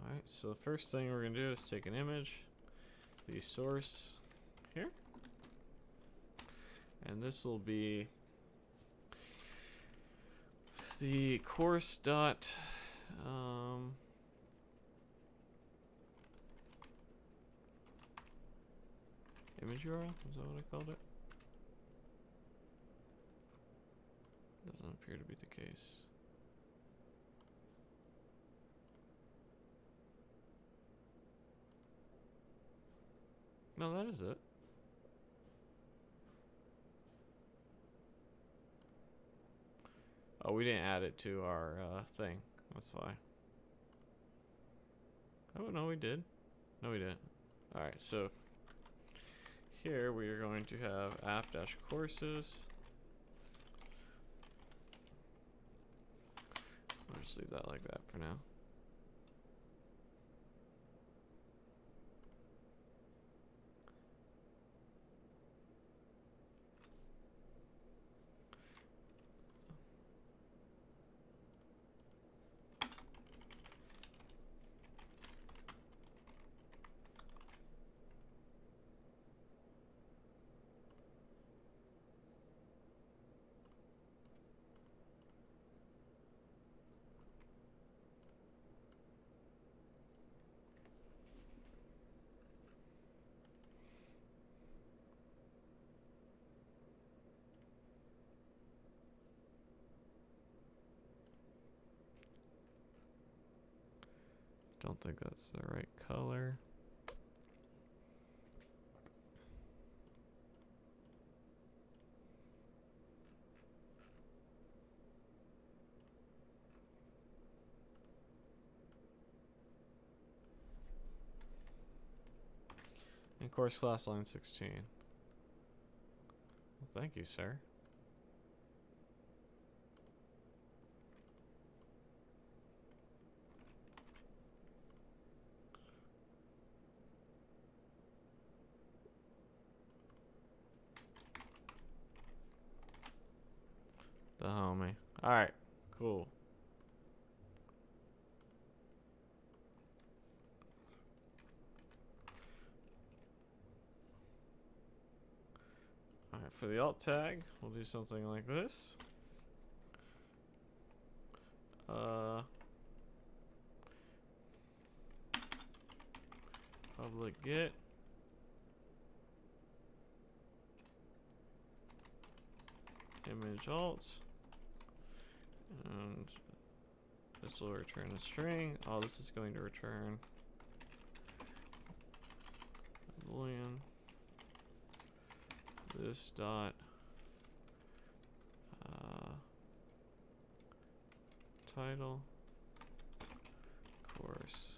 Alright, so the first thing we're going to do is take an image, the source here, and this will be the course dot image URL, is that what I called it? Doesn't appear to be the case. No, that is it. Oh, we didn't add it to our thing. That's why. Oh, no, we did. No, we didn't. Alright, so here we are going to have app-courses. I'll just leave that like that for now. Don't think that's the right color. And course class line 16. Well, thank you, sir. The homie. Alright, cool. Alright, for the alt tag, we'll do something like this. Public get. Image alt. And this will return a string. Oh, this is going to return a boolean. This dot title course.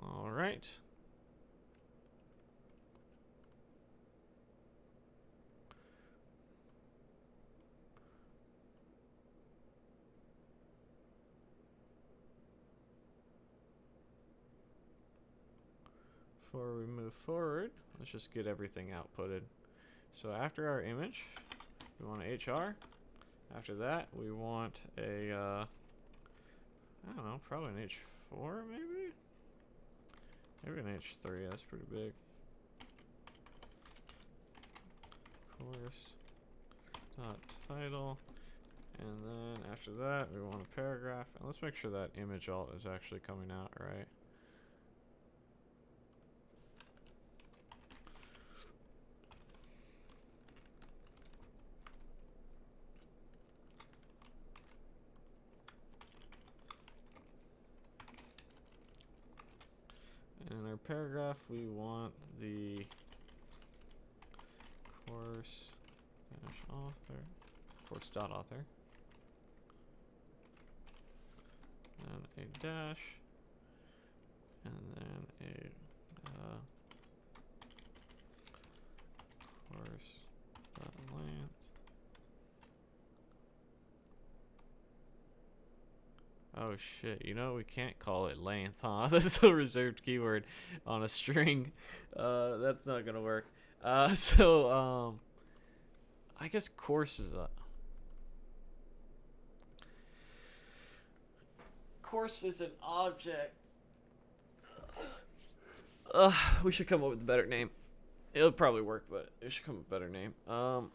All right. Before we move forward, let's just get everything outputted. So after our image, we want a HR. After that, we want a, I don't know, probably an H4 maybe? Maybe an H3, that's pretty big. Course dot title, and then after that we want a paragraph, and let's make sure that image alt is actually coming out right. And in our paragraph we want the course dash author, course dot author, and a dash, and then a course dot length. Oh shit, you know we can't call it length, huh? That's a reserved keyword on a string. That's not gonna work. I guess course is a course is an object. We should come up with a better name. It'll probably work, but it should come up with a better name. Time.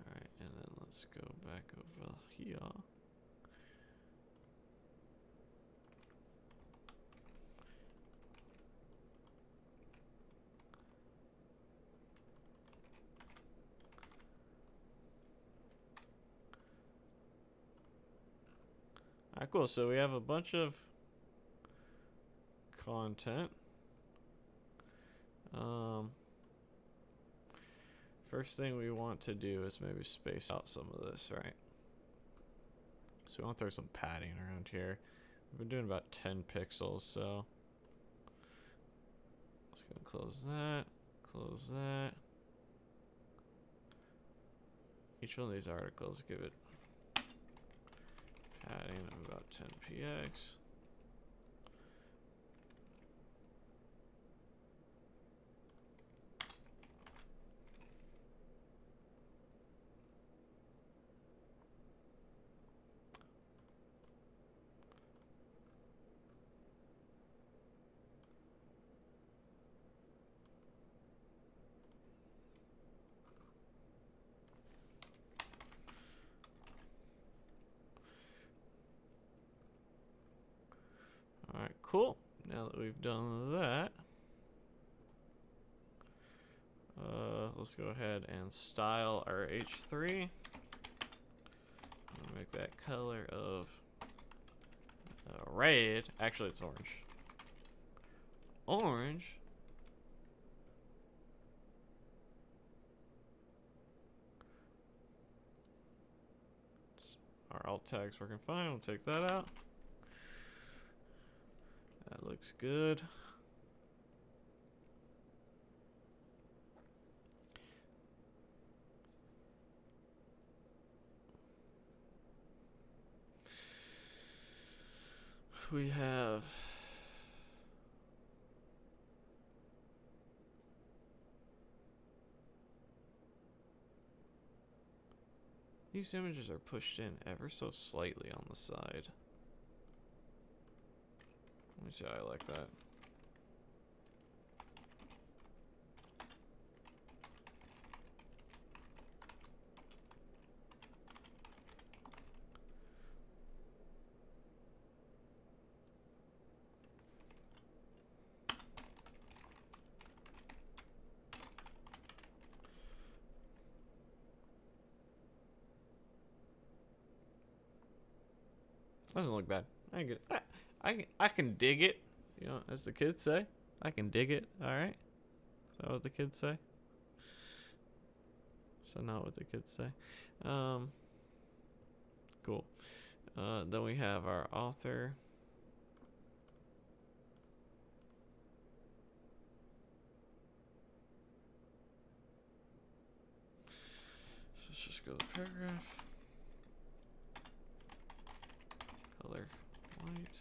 Alright, and then let's go back over here. Alright, cool. So we have a bunch of content. First thing we want to do is maybe space out some of this, right? So we want to throw some padding around here. We've been doing about 10 pixels, so let's go close that, close that. Each one of these articles, give it padding of about 10 px. Cool. Now that we've done that, let's go ahead and style our H3. I'll make that color of red. Actually, it's orange. Orange. Our alt tag's working fine. We'll take that out. That looks good. We have these images are pushed in ever so slightly on the side. Let me see how I like that. Doesn't look bad. I can dig it. You know, as the kids say, I can dig it. All right. Is that what the kids say? So not what the kids say. Cool. Then we have our author. Let's just go to the paragraph. Color white.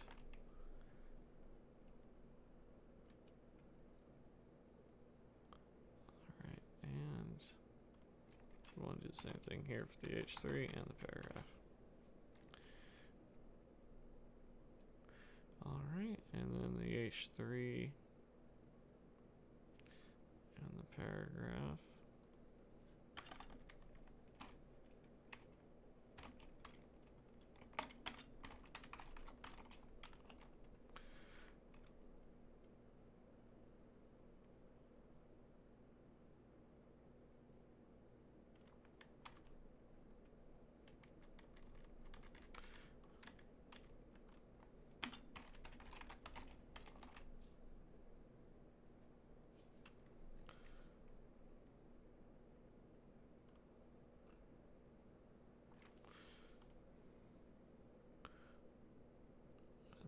Alright, and we want to do the same thing here for the H3 and the paragraph. Alright, and then the H3 and the paragraph.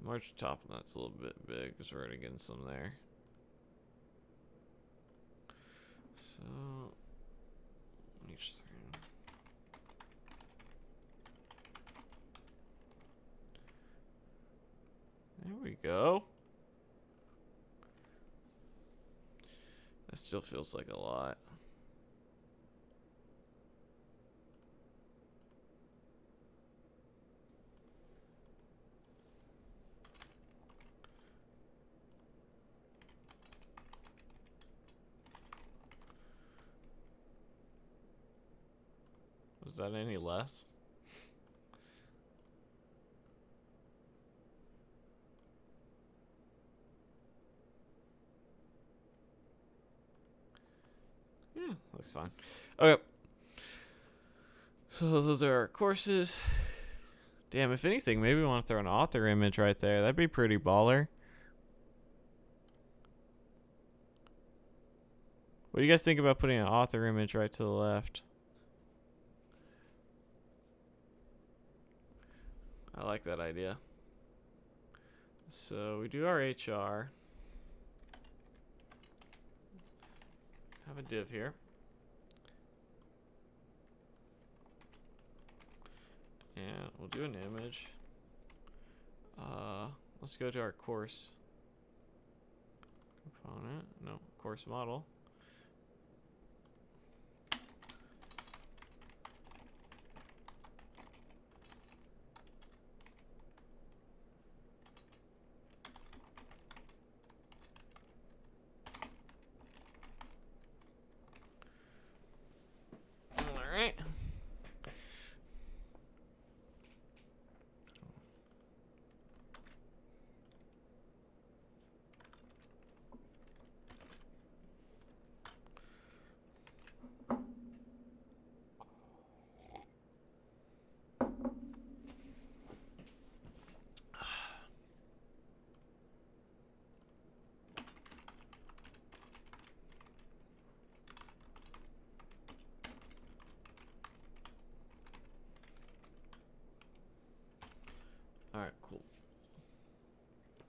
March top, and that's a little bit big because we're already getting some there. So, H3. There we go. That still feels like a lot. Was that any less? Yeah, looks fine. Okay. So those are our courses. Damn, if anything, maybe we want to throw an author image right there. That'd be pretty baller. What do you guys think about putting an author image right to the left? I like that idea. So we do our HR. Have a div here. And we'll do an image. Let's go to our course component. No, course model. Alright. Alright, cool.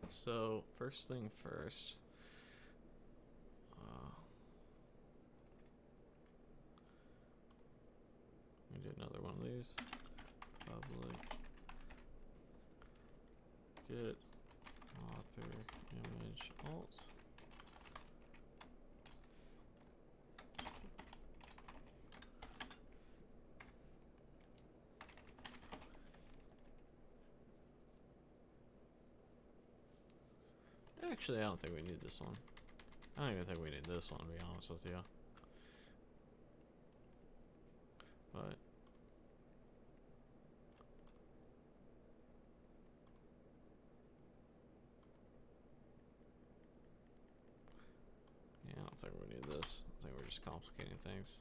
So, first thing first. Let me do another one of these. Public get author image alt. Actually, I don't think we need this one. I don't even think we need this one, to be honest with you. But yeah, I don't think we need this. I think we're just complicating things.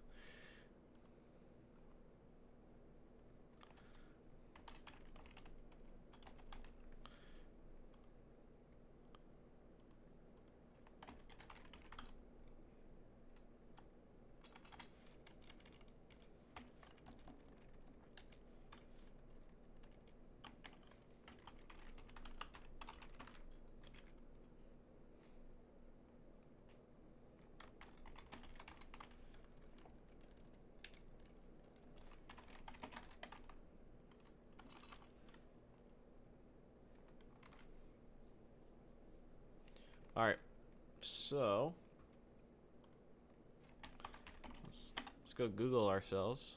Alright, so let's go Google ourselves.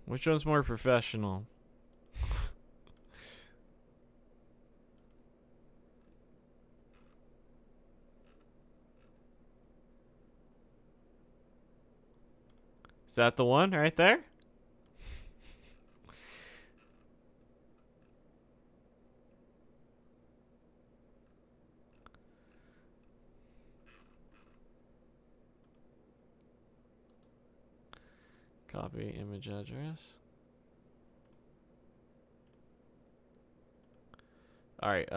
Which one's more professional? Is that the one right there? Copy image address. Alright,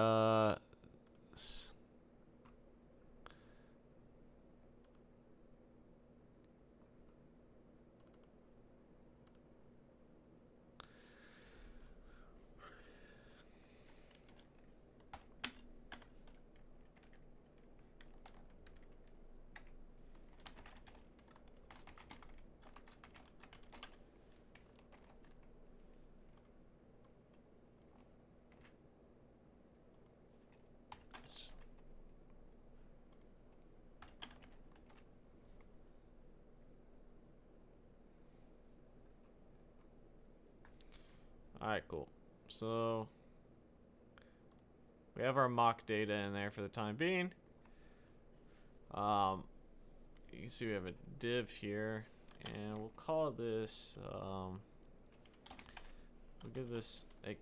alright, cool. So we have our mock data in there for the time being. You can see we have a div here, and we'll call this, we'll give this a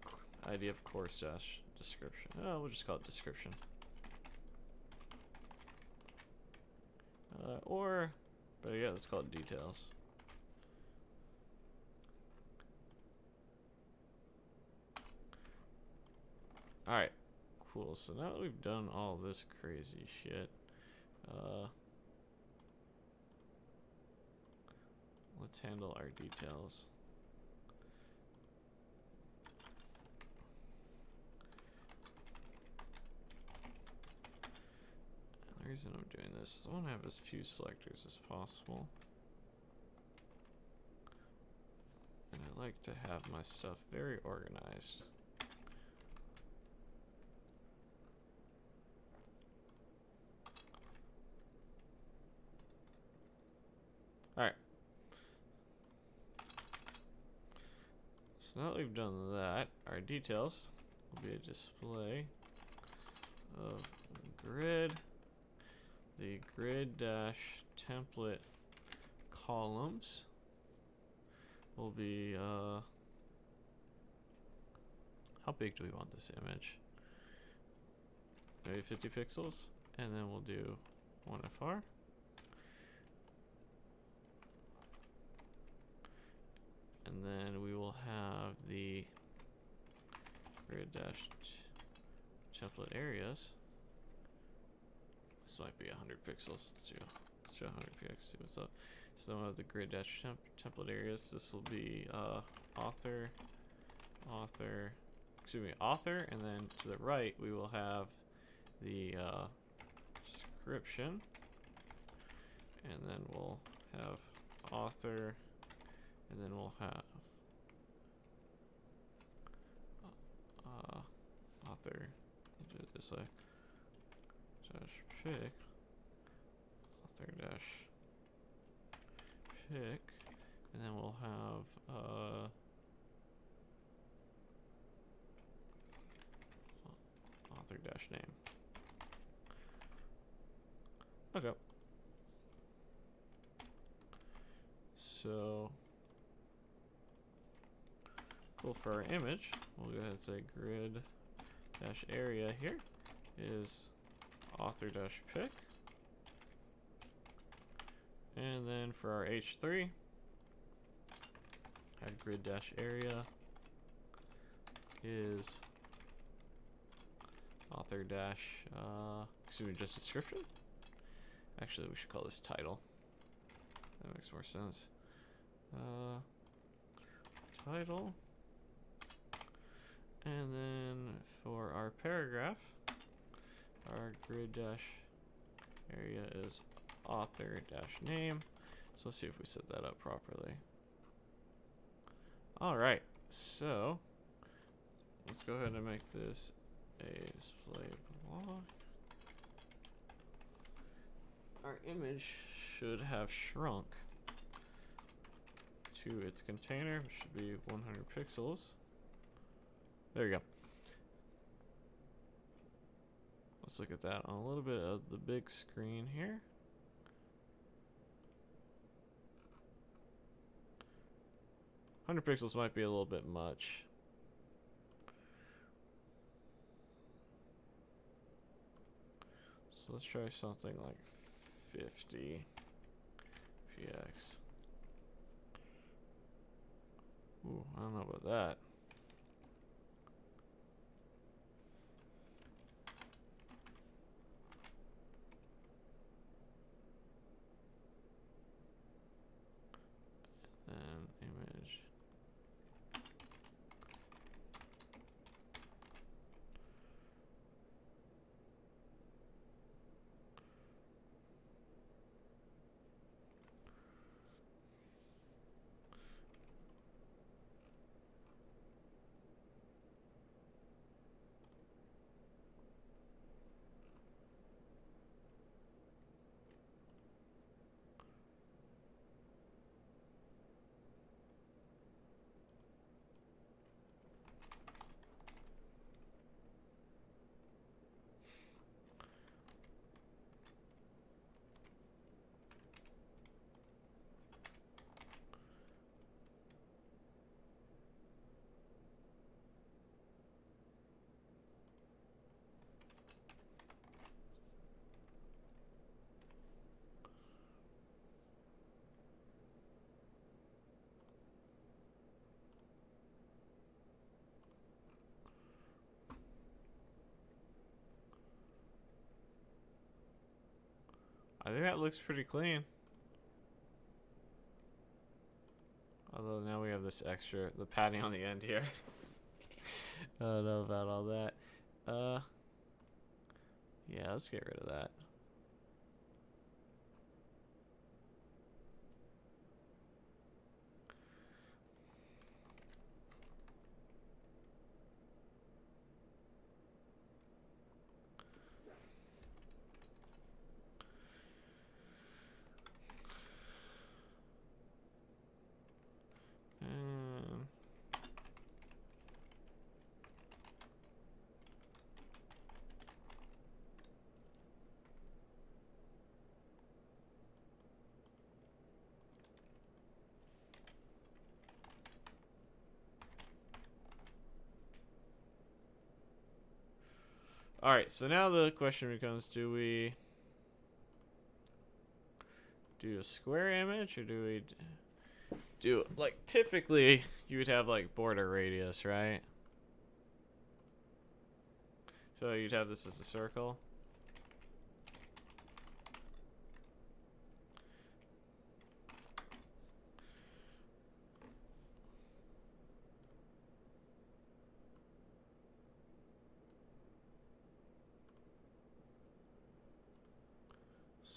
ID of course dash description. Oh, we'll just call it description. But yeah, let's call it details. Alright, cool. So now that we've done all this crazy shit, let's handle our details. And the reason I'm doing this is I want to have as few selectors as possible. And I like to have my stuff very organized. Alright. So now that we've done that, our details will be a display of grid, the grid dash template columns will be, how big do we want this image? Maybe 50 pixels, and then we'll do 1FR. And then we will have the grid dash template areas. might be 100 pixels. Let's do 100 pixels. See what's up. So then we'll have the grid dash template areas. This will be author, and then to the right we will have the description, and then we'll have author, and then we'll have author. Do it this way. Dash pick. Author dash pick, and then we'll have author dash name. Okay. So cool. For our image, we'll go ahead and say grid dash area here is author dash pick. And then for our H3, our grid dash area is author dash, just description. Actually, we should call this title. That makes more sense. Title. And then for our paragraph, our grid dash area is author dash name. So let's see if we set that up properly. All right, so let's go ahead and make this a display block. Our image should have shrunk to its container, which should be 100 pixels. There you go. Let's look at that on a little bit of the big screen here. $100 pixels might be a little bit much. So let's try something like 50 px. Ooh, I don't know about that. And image. I think that looks pretty clean. Although now we have this extra, the padding on the end here. I don't know about all that. Yeah, let's get rid of that. All right, so now the question becomes, do we do a square image, or do we do, like, typically you would have like border radius, right? So you'd have this as a circle.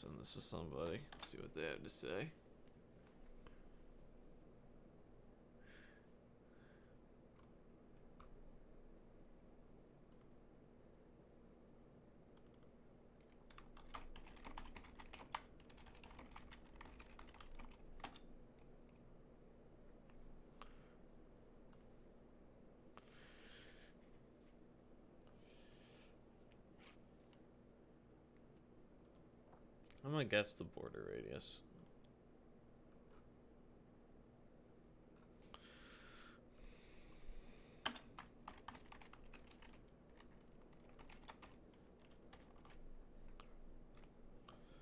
send this to somebody, see what they have to say. I'm gonna guess the border radius.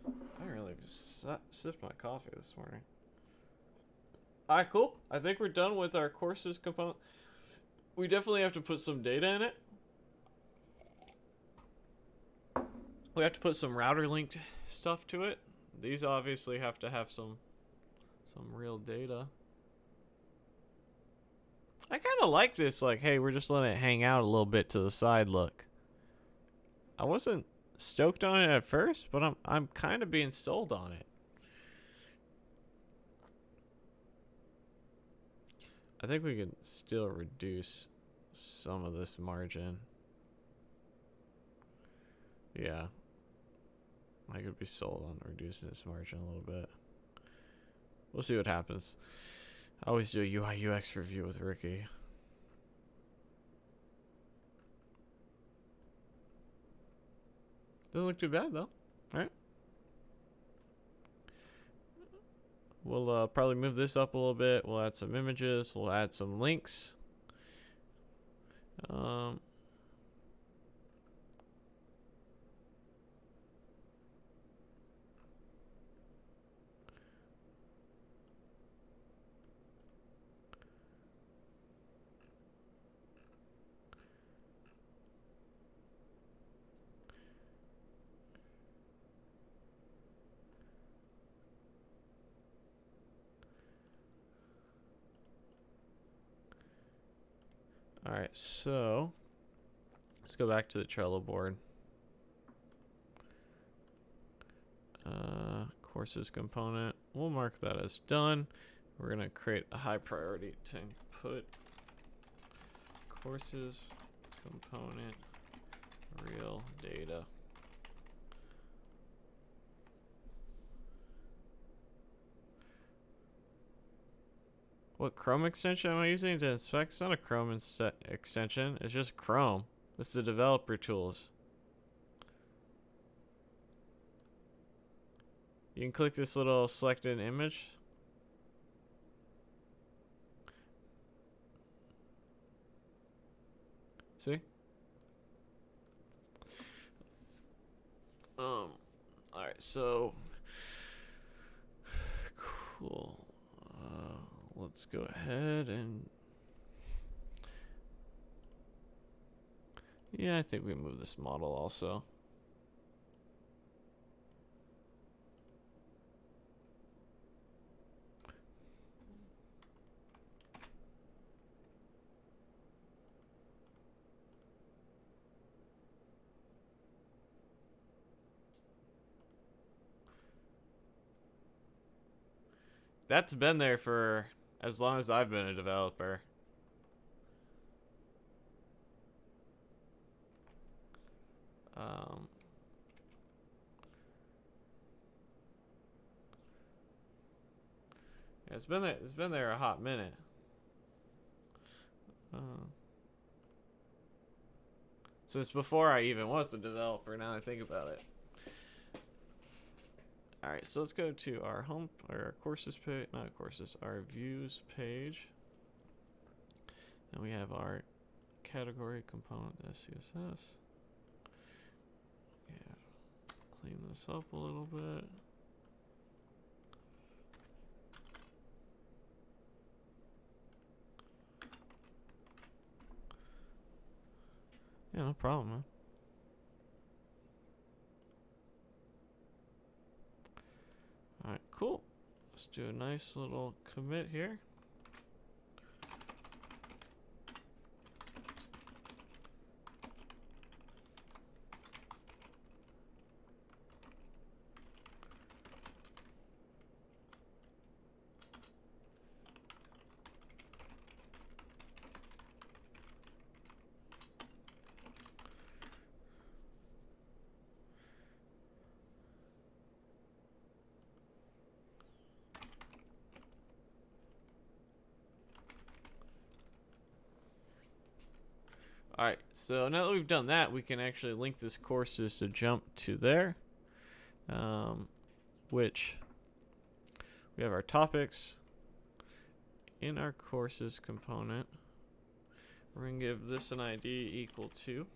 I really just sipped my coffee this morning. Alright, cool. I think we're done with our courses component. We definitely have to put some data in it. We have to put some router linked stuff to it. These obviously have to have some real data. I kind of like this, like, hey, we're just letting it hang out a little bit to the side look. I wasn't stoked on it at first, but I'm kind of being sold on it. I think we can still reduce some of this margin. Yeah. I could be sold on reducing this margin a little bit. We'll see what happens. I always do a UI UX review with Ricky. Doesn't look too bad though. Alright. We'll probably move this up a little bit. We'll add some images. We'll add some links. Alright, so let's go back to the Trello board. Courses component. We'll mark that as done. We're going to create a high priority to input courses component real data. What Chrome extension am I using to inspect? It's not a Chrome extension. It's just Chrome. This is the developer tools. You can click this little selected image. See? Alright, so cool. Let's go ahead and yeah, I think we move this model also. That's been there for as long as I've been a developer. Yeah, it's been there. It's been there a hot minute. Since before I even was a developer. Now that I think about it. All right, so let's go to our home or our courses page, not courses, our views page. And we have our category component SCSS. Yeah, clean this up a little bit. Yeah, no problem, man. Alright, cool. Let's do a nice little commit here. Alright, so now that we've done that, we can actually link this courses to jump to there. Which we have our topics in our courses component. We're going to give this an ID equal to,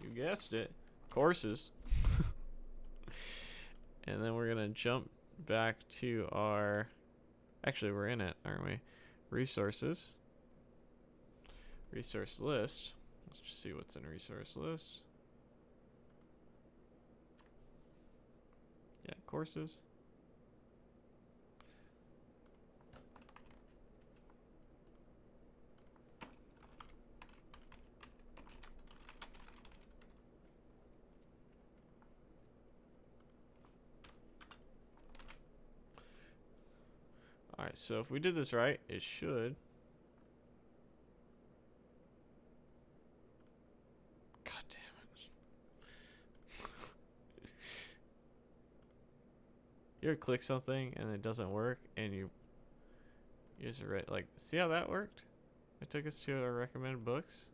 you guessed it, courses. And then we're going to jump back to our, actually we're in it, aren't we? Resources. Resource list. Let's just see what's in resource list. Yeah, courses. Alright, so if we did this right, it should. God damn it. You ever click something and it doesn't work and you use it right? Like, see how that worked? It took us to our recommended books.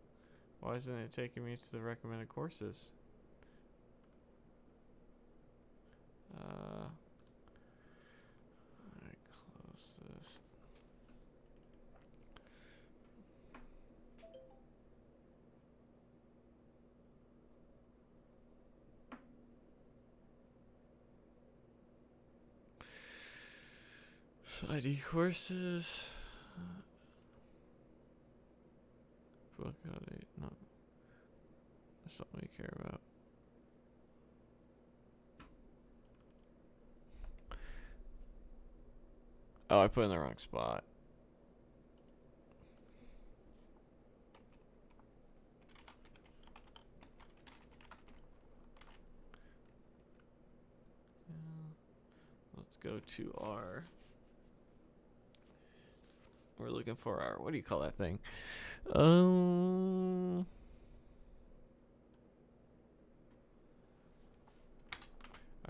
Why isn't it taking me to the recommended courses? Alright, close this. ID courses. Book ID. No. That's not what we care about. Oh, I put it in the wrong spot. Let's go to our. We're looking for our. What do you call that thing?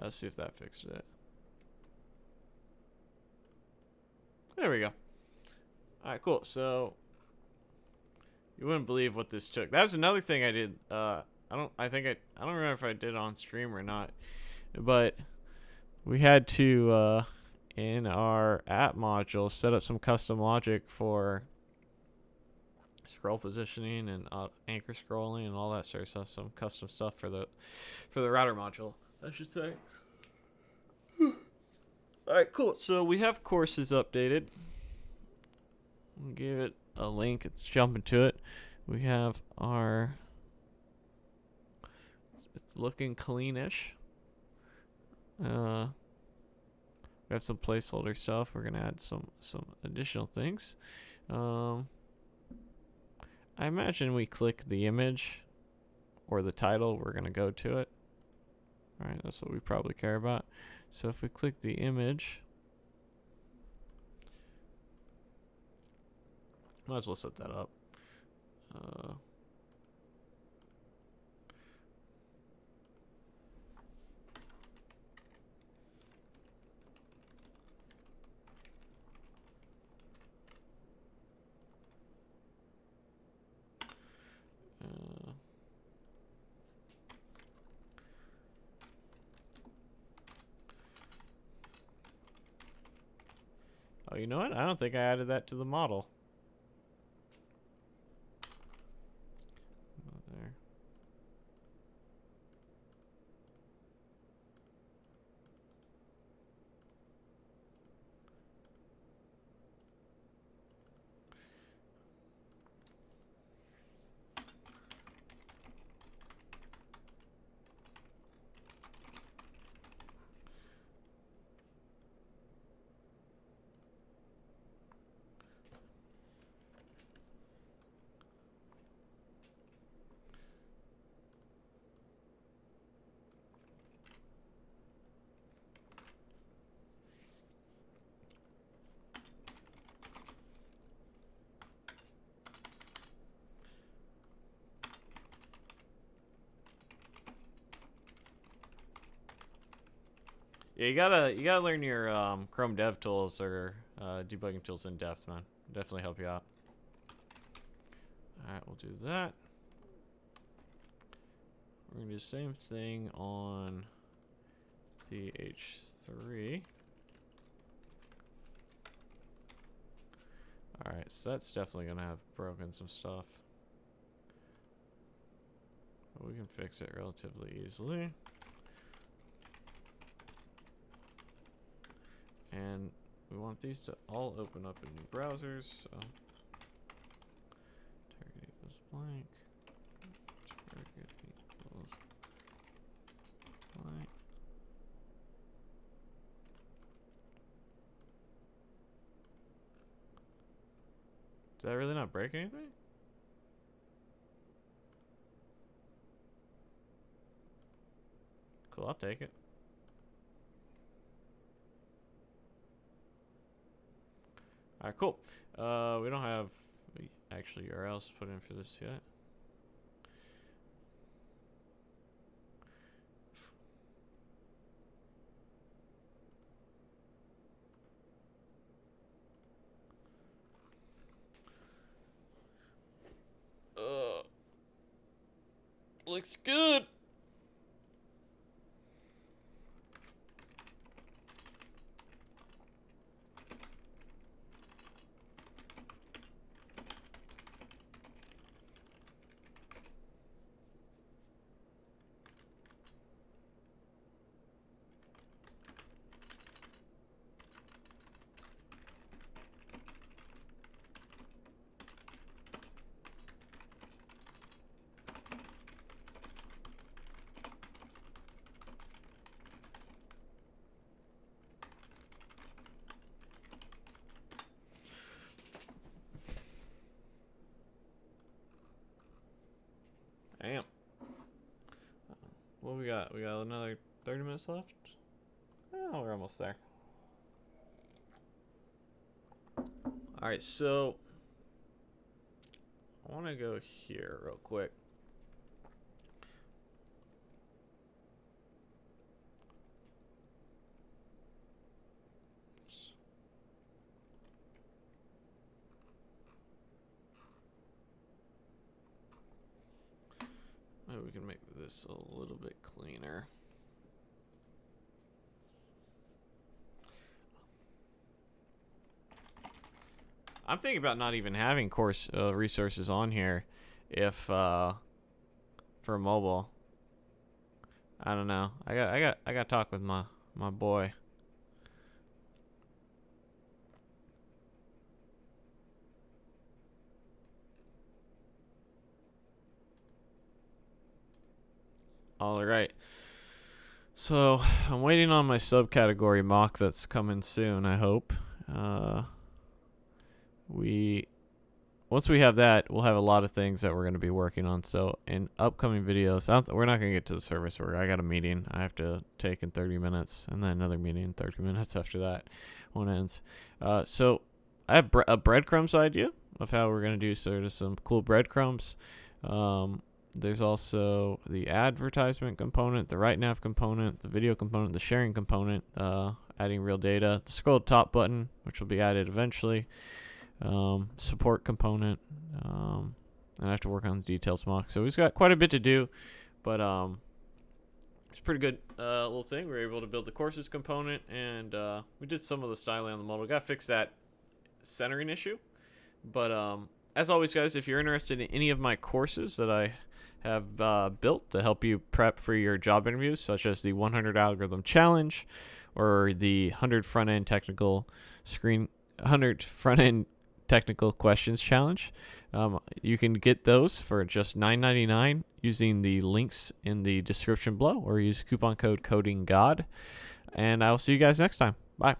Let's see if that fixed it. There we go. Alright, cool. So you wouldn't believe what this took. That was another thing I did. I don't remember if I did it on stream or not. But we had to in our app module set up some custom logic for scroll positioning and anchor scrolling and all that sort of stuff. Some custom stuff for the router module, I should say. Alright, cool. So we have courses updated. We'll give it a link. It's jumping to it. We have our. It's looking cleanish. We have some placeholder stuff. We're gonna add some additional things. I imagine we click the image or the title, we're gonna go to it. All right, that's what we probably care about. So if we click the image, might as well set that up. Oh, you know what? I don't think I added that to the model. There. Yeah, you gotta learn your Chrome Dev tools or debugging tools in depth, man. Definitely help you out. All right, we'll do that. We're gonna do the same thing on the H3. Alright, so that's definitely gonna have broken some stuff. But we can fix it relatively easily. And we want these to all open up in new browsers, so target equals blank. Target equals blank. Did that really not break anything? Cool, I'll take it. Alright, cool. We don't have actually URLs to put in for this yet. Looks good. Damn. What we got? We got another 30 minutes left? Oh, we're almost there. Alright, so I want to go here real quick. Maybe we can make this a little bit cleaner. I'm thinking about not even having course resources on here if for mobile. I don't know. I got to talk with my boy. All right. So I'm waiting on my subcategory mock that's coming soon, I hope. Once we have that, we'll have a lot of things that we're going to be working on. So in upcoming videos, we're not going to get to the service work. I got a meeting I have to take in 30 minutes, and then another meeting in 30 minutes after that one ends. So I have a breadcrumbs idea of how we're going to do sort of some cool breadcrumbs. There's also the advertisement component, the right nav component, the video component, the sharing component, adding real data, the scroll top button, which will be added eventually, support component, and I have to work on the details mock. So we've got quite a bit to do, but it's a pretty good little thing. We were able to build the courses component, and we did some of the styling on the model. Got to fix that centering issue, but as always, guys, if you're interested in any of my courses that I have built to help you prep for your job interviews, such as the 100 algorithm challenge or the 100 front-end technical questions challenge, you can get those for just $9.99 using the links in the description below, or use coupon code CODINGGOD. And I will see you guys next time. Bye.